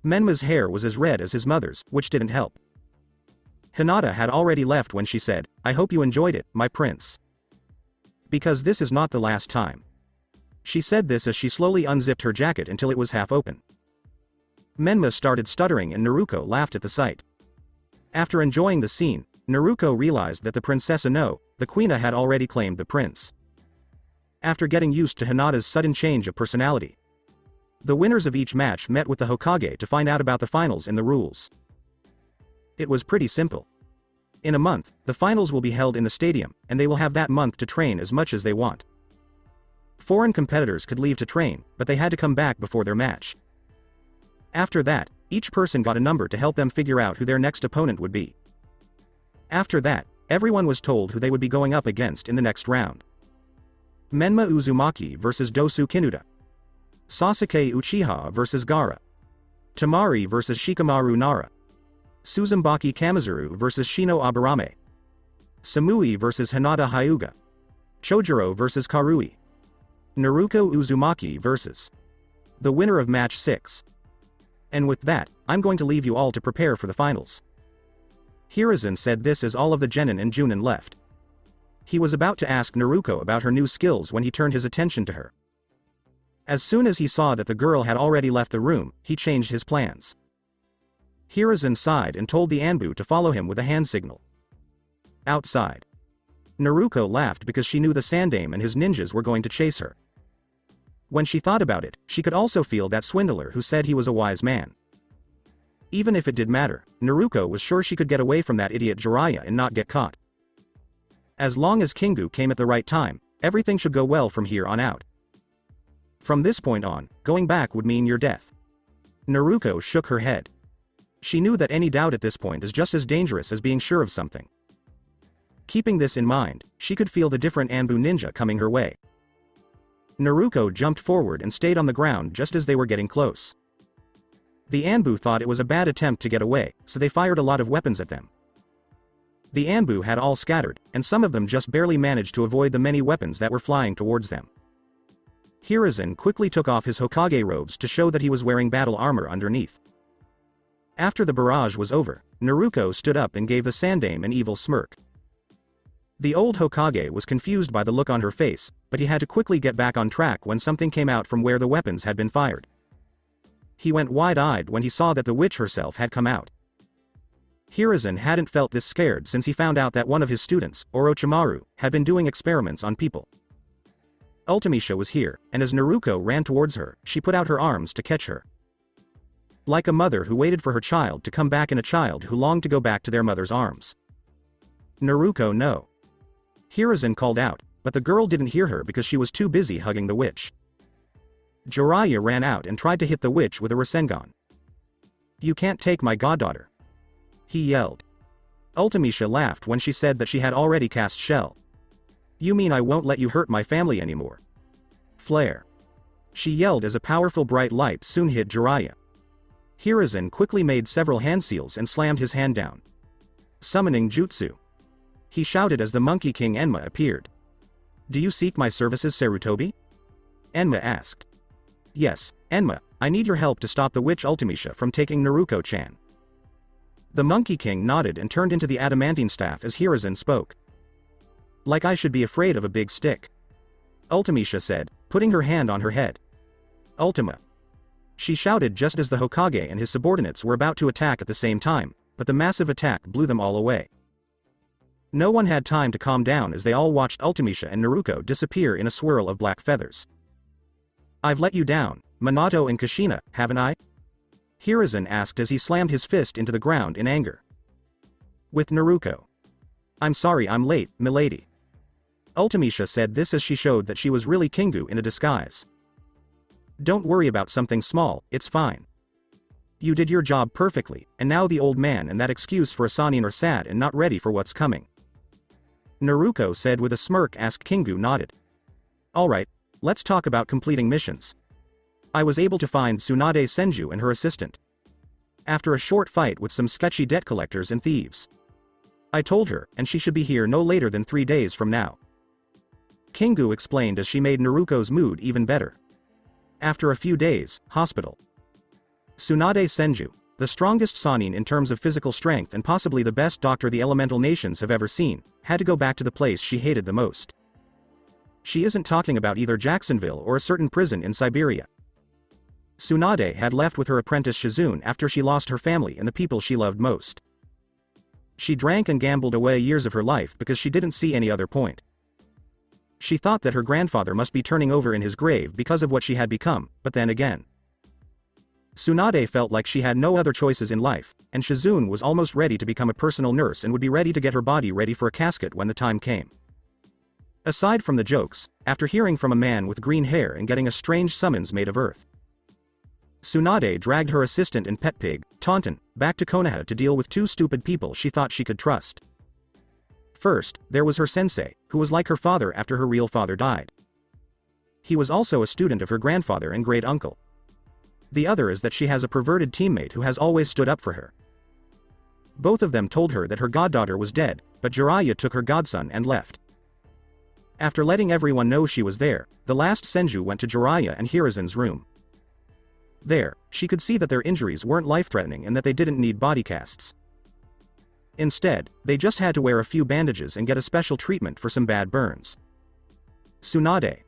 Menma's hair was as red as his mother's, which didn't help. Hinata had already left when she said, "I hope you enjoyed it, my prince. Because this is not the last time." She said this as she slowly unzipped her jacket until it was half open. Menma started stuttering and Naruko laughed at the sight. After enjoying the scene, Naruko realized that the Princess Ano, the Queen, had already claimed the prince. After getting used to Hinata's sudden change of personality. The winners of each match met with the Hokage to find out about the finals and the rules. It was pretty simple. In a month, the finals will be held in the stadium, and they will have that month to train as much as they want. Foreign competitors could leave to train, but they had to come back before their match. After that, each person got a number to help them figure out who their next opponent would be. After that, everyone was told who they would be going up against in the next round. Menma Uzumaki vs Dosu Kinuta. Sasuke Uchiha vs Gaara. Temari vs Shikamaru Nara. Suzumaki Kamizuru vs Shino Aburame. Samui vs Hinata Hyuga. Chojuro vs Karui. Naruko Uzumaki vs. the winner of match 6. And with that, I'm going to leave you all to prepare for the finals. Hiruzen said this as all of the genin and junin left. He was about to ask Naruko about her new skills when he turned his attention to her. As soon as he saw that the girl had already left the room, he changed his plans. Hiruzen sighed and told the Anbu to follow him with a hand signal. Outside. Naruko laughed because she knew the Sandaime and his ninjas were going to chase her. When she thought about it, she could also feel that swindler who said he was a wise man. Even if it did matter, Naruko was sure she could get away from that idiot Jiraiya and not get caught. As long as Kingu came at the right time, everything should go well from here on out. From this point on, going back would mean your death. Naruko shook her head. She knew that any doubt at this point is just as dangerous as being sure of something. Keeping this in mind, she could feel the different Anbu ninja coming her way. Naruko jumped forward and stayed on the ground just as they were getting close. The Anbu thought it was a bad attempt to get away, so they fired a lot of weapons at them. The Anbu had all scattered, and some of them just barely managed to avoid the many weapons that were flying towards them. Hiruzen quickly took off his Hokage robes to show that he was wearing battle armor underneath. After the barrage was over, Naruko stood up and gave the Sandaime an evil smirk. The old Hokage was confused by the look on her face, but he had to quickly get back on track when something came out from where the weapons had been fired. He went wide-eyed when he saw that the witch herself had come out. Hiruzen hadn't felt this scared since he found out that one of his students, Orochimaru, had been doing experiments on people. Artemisia was here, and as Naruko ran towards her, she put out her arms to catch her. Like a mother who waited for her child to come back and a child who longed to go back to their mother's arms. Naruko, no. Hiruzen called out, but the girl didn't hear her because she was too busy hugging the witch. Jiraiya ran out and tried to hit the witch with a Rasengan. "You can't take my goddaughter," he yelled. Artemisia laughed when she said that she had already cast Shell. "You mean I won't let you hurt my family anymore?" Flare. She yelled as a powerful bright light soon hit Jiraiya. Hiruzen quickly made several hand seals and slammed his hand down. Summoning Jutsu. He shouted as the Monkey King Enma appeared. "Do you seek my services, Sarutobi?" Enma asked. "Yes, Enma, I need your help to stop the witch Artemisia from taking Naruko-chan." The Monkey King nodded and turned into the adamantine staff as Hiruzen spoke. "Like I should be afraid of a big stick," Artemisia said, putting her hand on her head. "Ultima." She shouted just as the Hokage and his subordinates were about to attack at the same time, but the massive attack blew them all away. No one had time to calm down as they all watched Artemisia and Naruko disappear in a swirl of black feathers. "I've let you down, Minato and Kushina, haven't I?" Hiruzen asked as he slammed his fist into the ground in anger. With Naruko. "I'm sorry I'm late, milady." Artemisia said this as she showed that she was really Kingu in a disguise. "Don't worry about something small, it's fine. You did your job perfectly, and now the old man and that excuse for a Sannin are sad and not ready for what's coming." Naruko said with a smirk as Kingu nodded. "Alright, let's talk about completing missions. I was able to find Tsunade Senju and her assistant. After a short fight with some sketchy debt collectors and thieves. I told her, and she should be here no later than 3 days from now." Kingu explained as she made Naruko's mood even better. After a few days, hospital. Tsunade Senju, the strongest Sannin in terms of physical strength and possibly the best doctor the elemental nations have ever seen, had to go back to the place she hated the most. She isn't talking about either Jacksonville or a certain prison in Siberia. Tsunade had left with her apprentice Shizune after she lost her family and the people she loved most. She drank and gambled away years of her life because she didn't see any other point. She thought that her grandfather must be turning over in his grave because of what she had become, but then again. Tsunade felt like she had no other choices in life, and Shizune was almost ready to become a personal nurse and would be ready to get her body ready for a casket when the time came. Aside from the jokes, after hearing from a man with green hair and getting a strange summons made of earth, Tsunade dragged her assistant and pet pig, Taunton, back to Konoha to deal with 2 stupid people she thought she could trust. First, there was her sensei, who was like her father after her real father died. He was also a student of her grandfather and great uncle. The other is that she has a perverted teammate who has always stood up for her. Both of them told her that her goddaughter was dead, but Jiraiya took her godson and left. After letting everyone know she was there, the last Senju went to Jiraiya and Hiruzen's room. There, she could see that their injuries weren't life-threatening and that they didn't need body casts. Instead, they just had to wear a few bandages and get a special treatment for some bad burns. "Tsunade.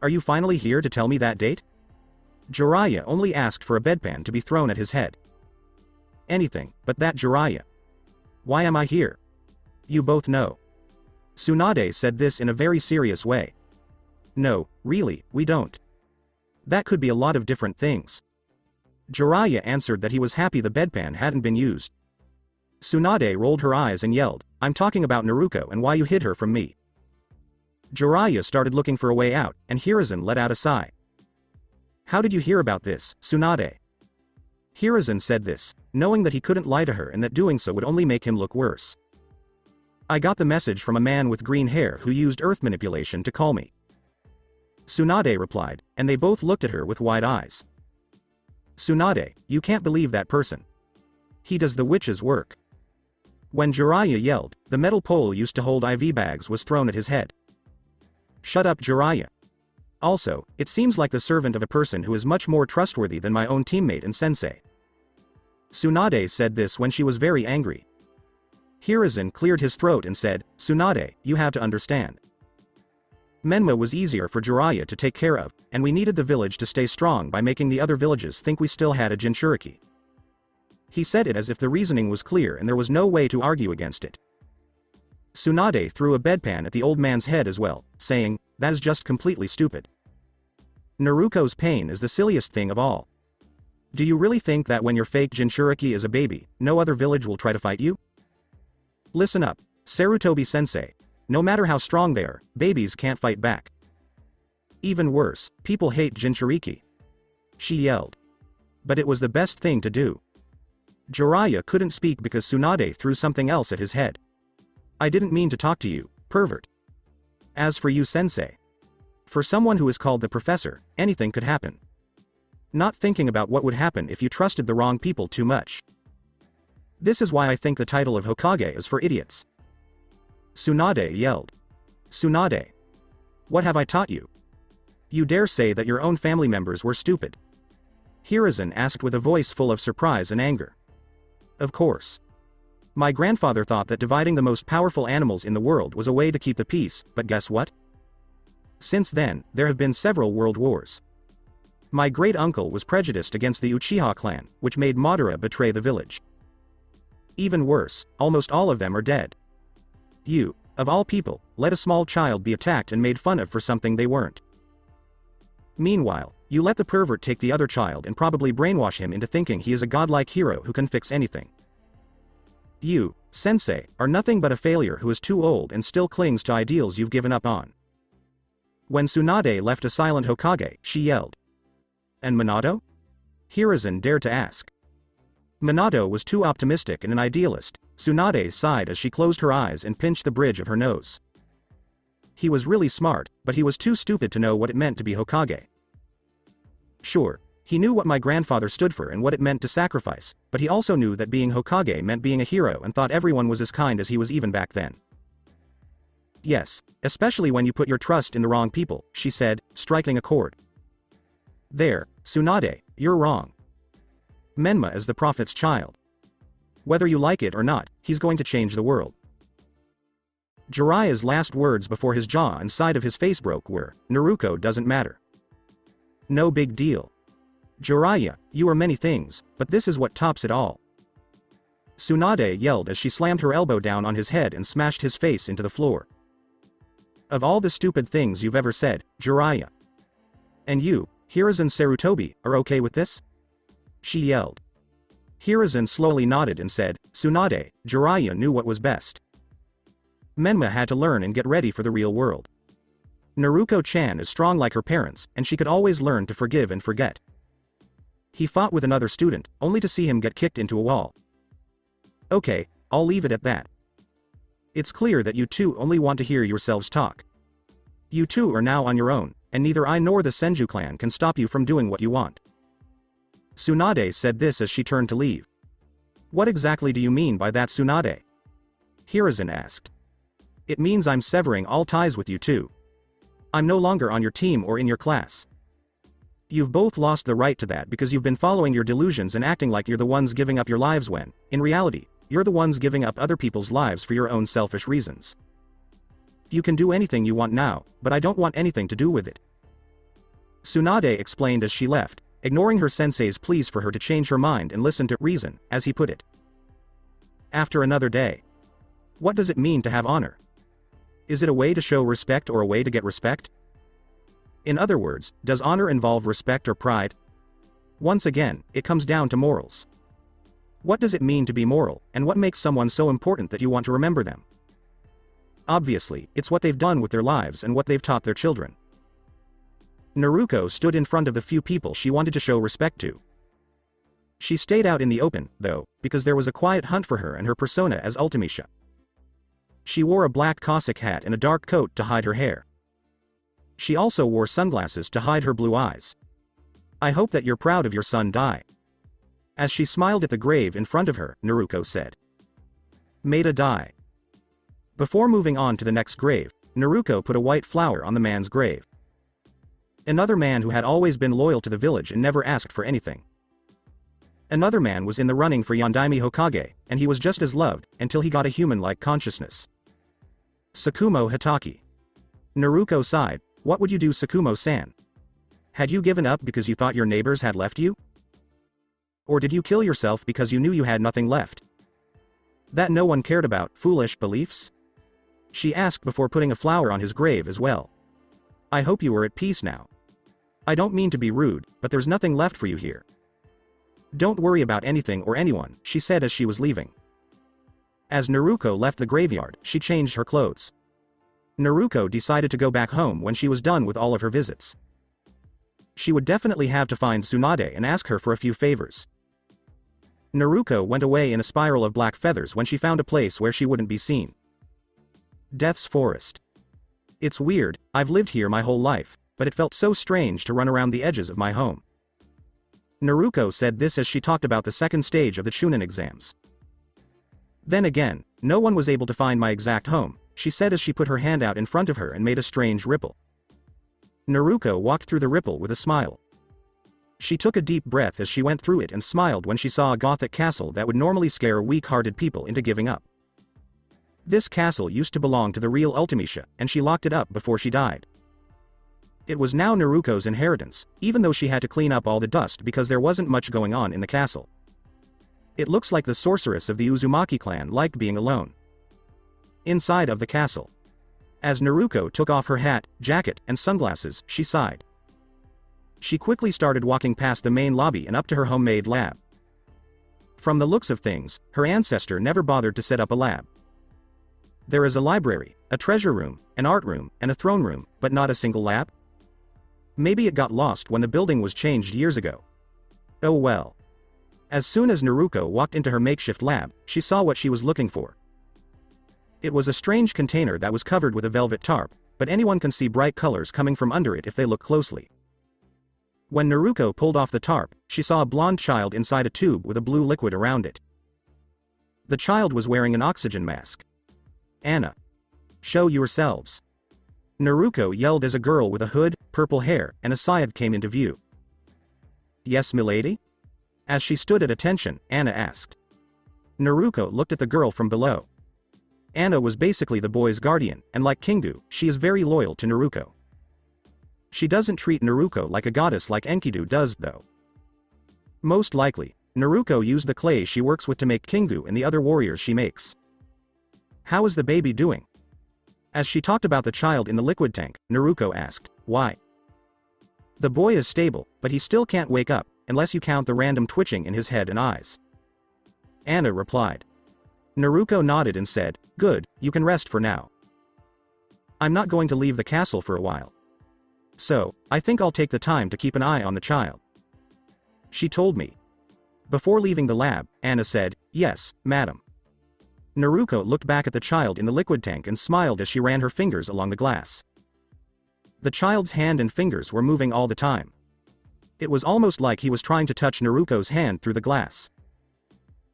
Are you finally here to tell me that date?" Jiraiya only asked for a bedpan to be thrown at his head. "Anything, but that, Jiraiya. Why am I here?" "You both know." Tsunade said this in a very serious way. "No, really, we don't. That could be a lot of different things." Jiraiya answered that he was happy the bedpan hadn't been used. Tsunade rolled her eyes and yelled, "I'm talking about Naruko and why you hid her from me." Jiraiya started looking for a way out, and Hiruzen let out a sigh. "How did you hear about this, Tsunade?" Hiruzen said this, knowing that he couldn't lie to her and that doing so would only make him look worse. "I got the message from a man with green hair who used earth manipulation to call me." Tsunade replied, and they both looked at her with wide eyes. "Tsunade, you can't believe that person. He does the witch's work." When Jiraiya yelled, the metal pole used to hold IV bags was thrown at his head. Shut up, Jiraiya. Also, it seems like the servant of a person who is much more trustworthy than my own teammate and sensei. Tsunade said this when she was very angry. Hiruzen cleared his throat and said, Tsunade, you have to understand. Menma was easier for Jiraiya to take care of, and we needed the village to stay strong by making the other villages think we still had a Jinchuriki. He said it as if the reasoning was clear and there was no way to argue against it. Tsunade threw a bedpan at the old man's head as well, saying, that is just completely stupid. Naruko's pain is the silliest thing of all. Do you really think that when your fake Jinchuriki is a baby, no other village will try to fight you? Listen up, Sarutobi-sensei. No matter how strong they are, babies can't fight back. Even worse, people hate Jinchuriki. She yelled. But it was the best thing to do. Jiraiya couldn't speak because Tsunade threw something else at his head. I didn't mean to talk to you, pervert. As for you, sensei. For someone who is called the professor, anything could happen. Not thinking about what would happen if you trusted the wrong people too much. This is why I think the title of Hokage is for idiots. Tsunade yelled. Tsunade. What have I taught you? You dare say that your own family members were stupid? Hiruzen asked with a voice full of surprise and anger. Of course. My grandfather thought that dividing the most powerful animals in the world was a way to keep the peace, but guess what? Since then, there have been several world wars. My great-uncle was prejudiced against the Uchiha clan, which made Madara betray the village. Even worse, almost all of them are dead. You, of all people, let a small child be attacked and made fun of for something they weren't. Meanwhile, you let the pervert take the other child and probably brainwash him into thinking he is a godlike hero who can fix anything. You, sensei, are nothing but a failure who is too old and still clings to ideals you've given up on. When Tsunade left a silent Hokage, she yelled. And Minato? Hiruzen dared to ask. Minato was too optimistic and an idealist. Tsunade sighed as she closed her eyes and pinched the bridge of her nose. He was really smart, but he was too stupid to know what it meant to be Hokage. Sure, he knew what my grandfather stood for and what it meant to sacrifice, but he also knew that being Hokage meant being a hero and thought everyone was as kind as he was even back then. Yes, especially when you put your trust in the wrong people, she said, striking a chord. There, Tsunade, you're wrong. Menma is the prophet's child. Whether you like it or not, he's going to change the world. Jiraiya's last words before his jaw and side of his face broke were, Naruko doesn't matter. No big deal. Jiraiya, you are many things, but this is what tops it all. Tsunade yelled as she slammed her elbow down on his head and smashed his face into the floor. Of all the stupid things you've ever said, Jiraiya. And you, Hiruzen Sarutobi, are okay with this? She yelled. Hiruzen slowly nodded and said, Tsunade, Jiraiya knew what was best. Menma had to learn and get ready for the real world. Naruko-chan is strong like her parents, and she could always learn to forgive and forget. He fought with another student, only to see him get kicked into a wall. Okay, I'll leave it at that. It's clear that you two only want to hear yourselves talk. You two are now on your own, and neither I nor the Senju clan can stop you from doing what you want. Tsunade said this as she turned to leave. What exactly do you mean by that, Tsunade? Hiruzen asked. It means I'm severing all ties with you two. I'm no longer on your team or in your class. You've both lost the right to that because you've been following your delusions and acting like you're the ones giving up your lives when, in reality, you're the ones giving up other people's lives for your own selfish reasons. You can do anything you want now, but I don't want anything to do with it. Tsunade explained as she left, ignoring her sensei's pleas for her to change her mind and listen to reason, as he put it. After another day. What does it mean to have honor? Is it a way to show respect or a way to get respect? In other words, does honor involve respect or pride? Once again, it comes down to morals. What does it mean to be moral, and what makes someone so important that you want to remember them? Obviously, it's what they've done with their lives and what they've taught their children. Naruko stood in front of the few people she wanted to show respect to. She stayed out in the open, though, because there was a quiet hunt for her and her persona as Artemisia. She wore a black Cossack hat and a dark coat to hide her hair. She also wore sunglasses to hide her blue eyes. I hope that you're proud of your son Dai. As she smiled at the grave in front of her, Naruko said. Made a die. Before moving on to the next grave, Naruko put a white flower on the man's grave. Another man who had always been loyal to the village and never asked for anything. Another man was in the running for Yondaime Hokage, and he was just as loved, until he got a human-like consciousness. Sakumo Hitaki. Naruko sighed. What would you do, Sakumo-san? Had you given up because you thought your neighbors had left you? Or did you kill yourself because you knew you had nothing left? That no one cared about, foolish beliefs? She asked before putting a flower on his grave as well. I hope you are at peace now. I don't mean to be rude, but there's nothing left for you here. Don't worry about anything or anyone, she said as she was leaving. As Naruko left the graveyard, she changed her clothes. Naruko decided to go back home when she was done with all of her visits. She would definitely have to find Tsunade and ask her for a few favors. Naruko went away in a spiral of black feathers when she found a place where she wouldn't be seen. Death's Forest. It's weird, I've lived here my whole life, but it felt so strange to run around the edges of my home. Naruko said this as she talked about the second stage of the Chunin exams. Then again, no one was able to find my exact home, she said as she put her hand out in front of her and made a strange ripple. Naruko walked through the ripple with a smile. She took a deep breath as she went through it and smiled when she saw a gothic castle that would normally scare weak-hearted people into giving up. This castle used to belong to the real Artemisia, and she locked it up before she died. It was now Naruko's inheritance, even though she had to clean up all the dust because there wasn't much going on in the castle. It looks like the sorceress of the Uzumaki clan liked being alone. Inside of the castle. As Naruko took off her hat, jacket, and sunglasses, she sighed. She quickly started walking past the main lobby and up to her homemade lab. From the looks of things, her ancestor never bothered to set up a lab. There is a library, a treasure room, an art room, and a throne room, but not a single lab? Maybe it got lost when the building was changed years ago. Oh well. As soon as Naruko walked into her makeshift lab, she saw what she was looking for. It was a strange container that was covered with a velvet tarp, but anyone can see bright colors coming from under it if they look closely. When Naruko pulled off the tarp, she saw a blonde child inside a tube with a blue liquid around it. The child was wearing an oxygen mask. Anna. Show yourselves. Naruko yelled as a girl with a hood, purple hair, and a scythe came into view. Yes, milady? As she stood at attention, Anna asked. Naruko looked at the girl from below. Anna was basically the boy's guardian, and like Kingu, she is very loyal to Naruko. She doesn't treat Naruko like a goddess like Enkidu does, though. Most likely, Naruko used the clay she works with to make Kingu and the other warriors she makes. How is the baby doing? As she talked about the child in the liquid tank, Naruko asked, why? The boy is stable, but he still can't wake up, unless you count the random twitching in his head and eyes. Anna replied. Naruko nodded and said, good, you can rest for now. I'm not going to leave the castle for a while. So, I think I'll take the time to keep an eye on the child. She told me. Before leaving the lab, Anna said, yes, madam. Naruko looked back at the child in the liquid tank and smiled as she ran her fingers along the glass. The child's hand and fingers were moving all the time. It was almost like he was trying to touch Naruko's hand through the glass.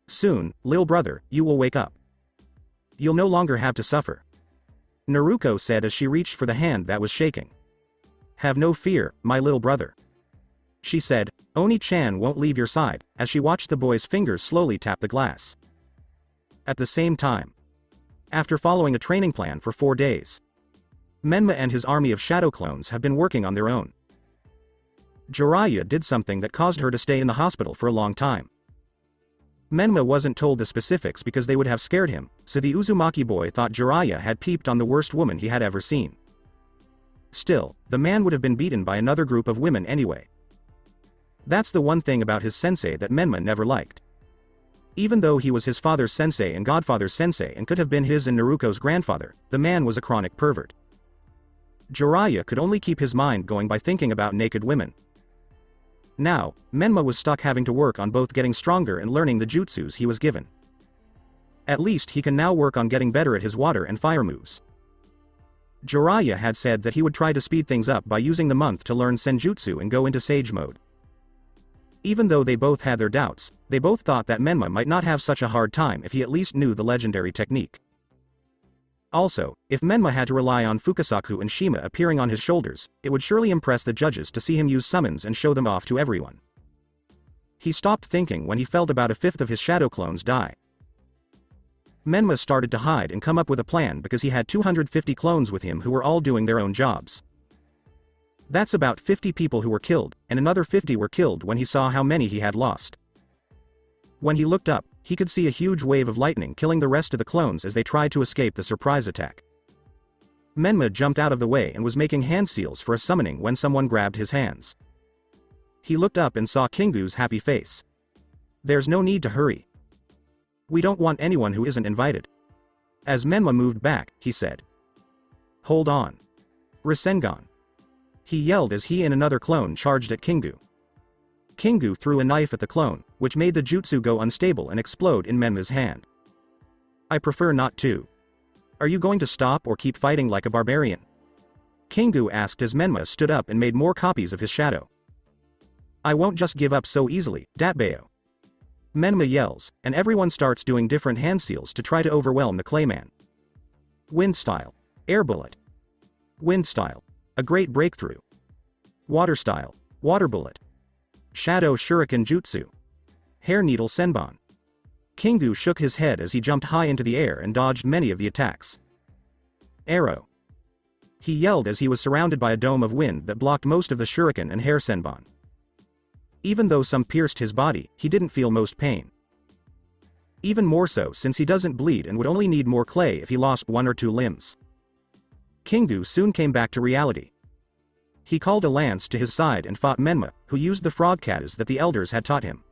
Soon, lil brother, you will wake up. You'll no longer have to suffer. Naruko said as she reached for the hand that was shaking. Have no fear, my little brother. She said, Oni-chan won't leave your side, as she watched the boy's fingers slowly tap the glass. At the same time. After following a training plan for 4 days. Menma and his army of shadow clones have been working on their own. Jiraiya did something that caused her to stay in the hospital for a long time. Menma wasn't told the specifics because they would have scared him, so the Uzumaki boy thought Jiraiya had peeped on the worst woman he had ever seen. Still, the man would have been beaten by another group of women anyway. That's the one thing about his sensei that Menma never liked. Even though he was his father's sensei and godfather's sensei and could have been his and Naruko's grandfather, the man was a chronic pervert. Jiraiya could only keep his mind going by thinking about naked women. Now, Menma was stuck having to work on both getting stronger and learning the jutsus he was given. At least he can now work on getting better at his water and fire moves. Jiraiya had said that he would try to speed things up by using the month to learn senjutsu and go into sage mode. Even though they both had their doubts, they both thought that Menma might not have such a hard time if he at least knew the legendary technique. Also, if Menma had to rely on Fukasaku and Shima appearing on his shoulders, it would surely impress the judges to see him use summons and show them off to everyone. He stopped thinking when he felt about a fifth of his shadow clones die. Menma started to hide and come up with a plan because he had 250 clones with him who were all doing their own jobs. That's about 50 people who were killed, and another 50 were killed when he saw how many he had lost. When he looked up, he could see a huge wave of lightning killing the rest of the clones as they tried to escape the surprise attack. Menma jumped out of the way and was making hand seals for a summoning when someone grabbed his hands. He looked up and saw Kingu's happy face. There's no need to hurry. We don't want anyone who isn't invited. As Menma moved back, he said. Hold on. Rasengan. He yelled as he and another clone charged at Kingu. Kingu threw a knife at the clone, which made the jutsu go unstable and explode in Menma's hand. I prefer not to. Are you going to stop or keep fighting like a barbarian? Kingu asked as Menma stood up and made more copies of his shadow. I won't just give up so easily, Datbeo. Menma yells, and everyone starts doing different hand seals to try to overwhelm the Clayman. Wind style. Air bullet. Wind style. A great breakthrough. Water style. Water bullet. Shadow shuriken jutsu. Hair needle senbon. Kingu shook his head as he jumped high into the air and dodged many of the attacks. Arrow. He yelled as he was surrounded by a dome of wind that blocked most of the shuriken and hair senbon. Even though some pierced his body, he didn't feel most pain. Even more so since he doesn't bleed and would only need more clay if he lost one or two limbs. Kingu soon came back to reality. He called a lance to his side and fought Menma, who used the frog katas that the elders had taught him.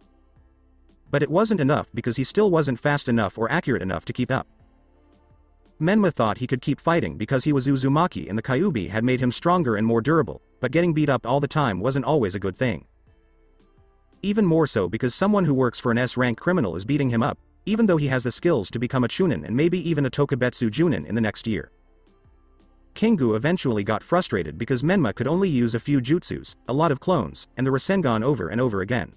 But it wasn't enough because he still wasn't fast enough or accurate enough to keep up. Menma thought he could keep fighting because he was Uzumaki and the Kyuubi had made him stronger and more durable, but getting beat up all the time wasn't always a good thing. Even more so because someone who works for an S-rank criminal is beating him up, even though he has the skills to become a Chunin and maybe even a Tokubetsu Junin in the next year. Kingu eventually got frustrated because Menma could only use a few jutsus, a lot of clones, and the Rasengan over and over again.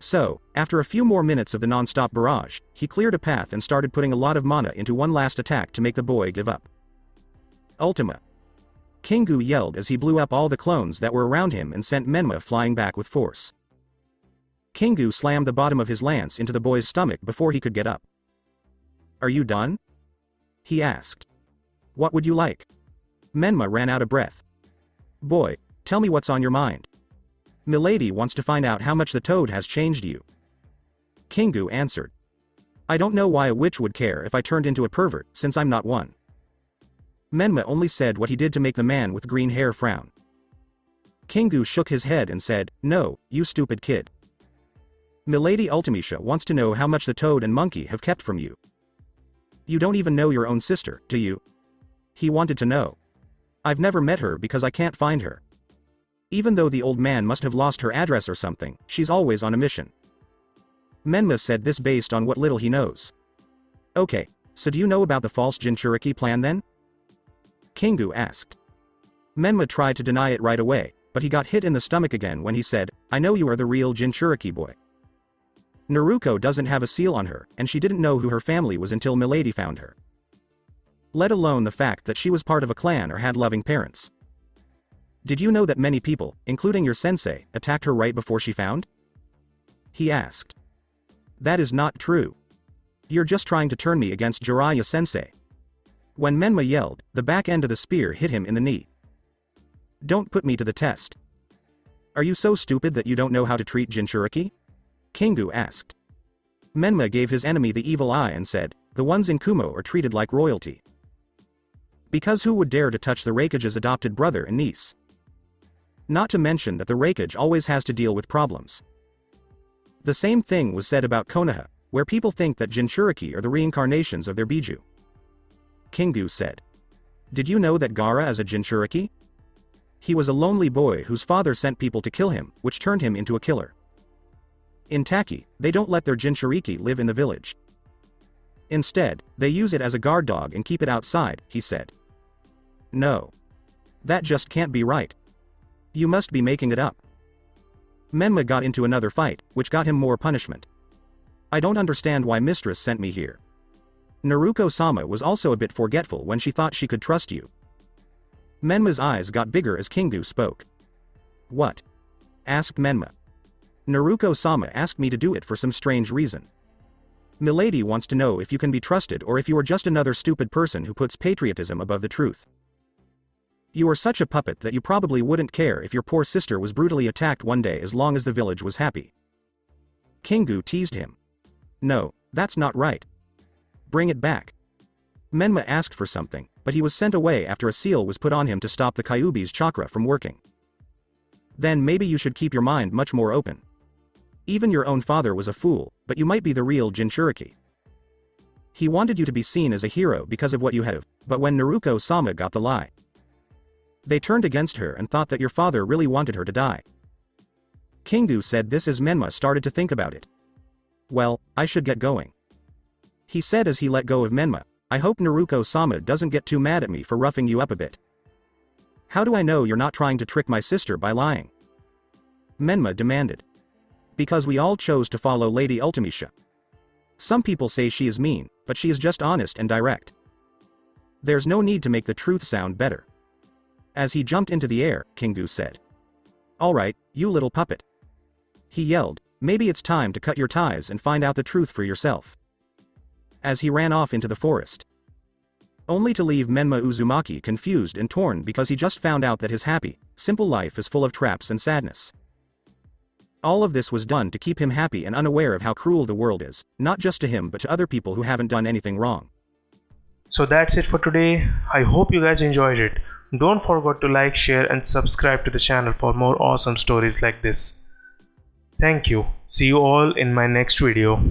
So, after a few more minutes of the non-stop barrage, he cleared a path and started putting a lot of mana into one last attack to make the boy give up. Ultima. Kingu yelled as he blew up all the clones that were around him and sent Menma flying back with force. Kingu slammed the bottom of his lance into the boy's stomach before he could get up. Are you done? He asked. What would you like? Menma ran out of breath. Boy, tell me what's on your mind. Milady wants to find out how much the toad has changed you. Kingu answered. I don't know why a witch would care if I turned into a pervert, since I'm not one. Menma only said what he did to make the man with green hair frown. Kingu shook his head and said, No, you stupid kid. Milady Artemisia wants to know how much the toad and monkey have kept from you. You don't even know your own sister, do you? He wanted to know. I've never met her because I can't find her. Even though the old man must have lost her address or something, she's always on a mission. Menma said this based on what little he knows. Okay, so do you know about the false Jinchuriki plan then? Kingu asked. Menma tried to deny it right away, but he got hit in the stomach again when he said, I know you are the real Jinchuriki boy. Naruko doesn't have a seal on her, and she didn't know who her family was until Milady found her. Let alone the fact that she was part of a clan or had loving parents. Did you know that many people, including your sensei, attacked her right before she found? He asked. That is not true. You're just trying to turn me against Jiraiya sensei. When Menma yelled, the back end of the spear hit him in the knee. Don't put me to the test. Are you so stupid that you don't know how to treat Jinchuriki? Kingu asked. Menma gave his enemy the evil eye and said, the ones in Kumo are treated like royalty. Because who would dare to touch the Raikage's adopted brother and niece? Not to mention that the Raikage always has to deal with problems. The same thing was said about Konoha, where people think that Jinchuriki are the reincarnations of their Biju. Kingu said. Did you know that Gaara is a Jinchuriki? He was a lonely boy whose father sent people to kill him, which turned him into a killer. In Taki, they don't let their Jinchuriki live in the village. Instead, they use it as a guard dog and keep it outside, he said. No. That just can't be right. You must be making it up. Menma got into another fight, which got him more punishment. I don't understand why mistress sent me here. Naruko-sama was also a bit forgetful when she thought she could trust you. Menma's eyes got bigger as Kingu spoke. What? Asked Menma. Naruko-sama asked me to do it for some strange reason. Milady wants to know if you can be trusted or if you are just another stupid person who puts patriotism above the truth. You are such a puppet that you probably wouldn't care if your poor sister was brutally attacked one day as long as the village was happy. Kingu teased him. No, that's not right. Bring it back. Menma asked for something, but he was sent away after a seal was put on him to stop the Kyuubi's chakra from working. Then maybe you should keep your mind much more open. Even your own father was a fool, but you might be the real Jinchuriki. He wanted you to be seen as a hero because of what you have, but when Naruko-sama got the lie, they turned against her and thought that your father really wanted her to die. Kingu said this as Menma started to think about it. Well, I should get going. He said as he let go of Menma, I hope Naruko-sama doesn't get too mad at me for roughing you up a bit. How do I know you're not trying to trick my sister by lying? Menma demanded. Because we all chose to follow Lady Artemisia. Some people say she is mean, but she is just honest and direct. There's no need to make the truth sound better. As he jumped into the air, Kingu said. Alright, you little puppet. He yelled, maybe it's time to cut your ties and find out the truth for yourself. As he ran off into the forest. Only to leave Menma Uzumaki confused and torn because he just found out that his happy, simple life is full of traps and sadness. All of this was done to keep him happy and unaware of how cruel the world is, not just to him but to other people who haven't done anything wrong. So that's it for today. I hope you guys enjoyed it. Don't forget to like, share and subscribe to the channel for more awesome stories like this. Thank you. See you all in my next video.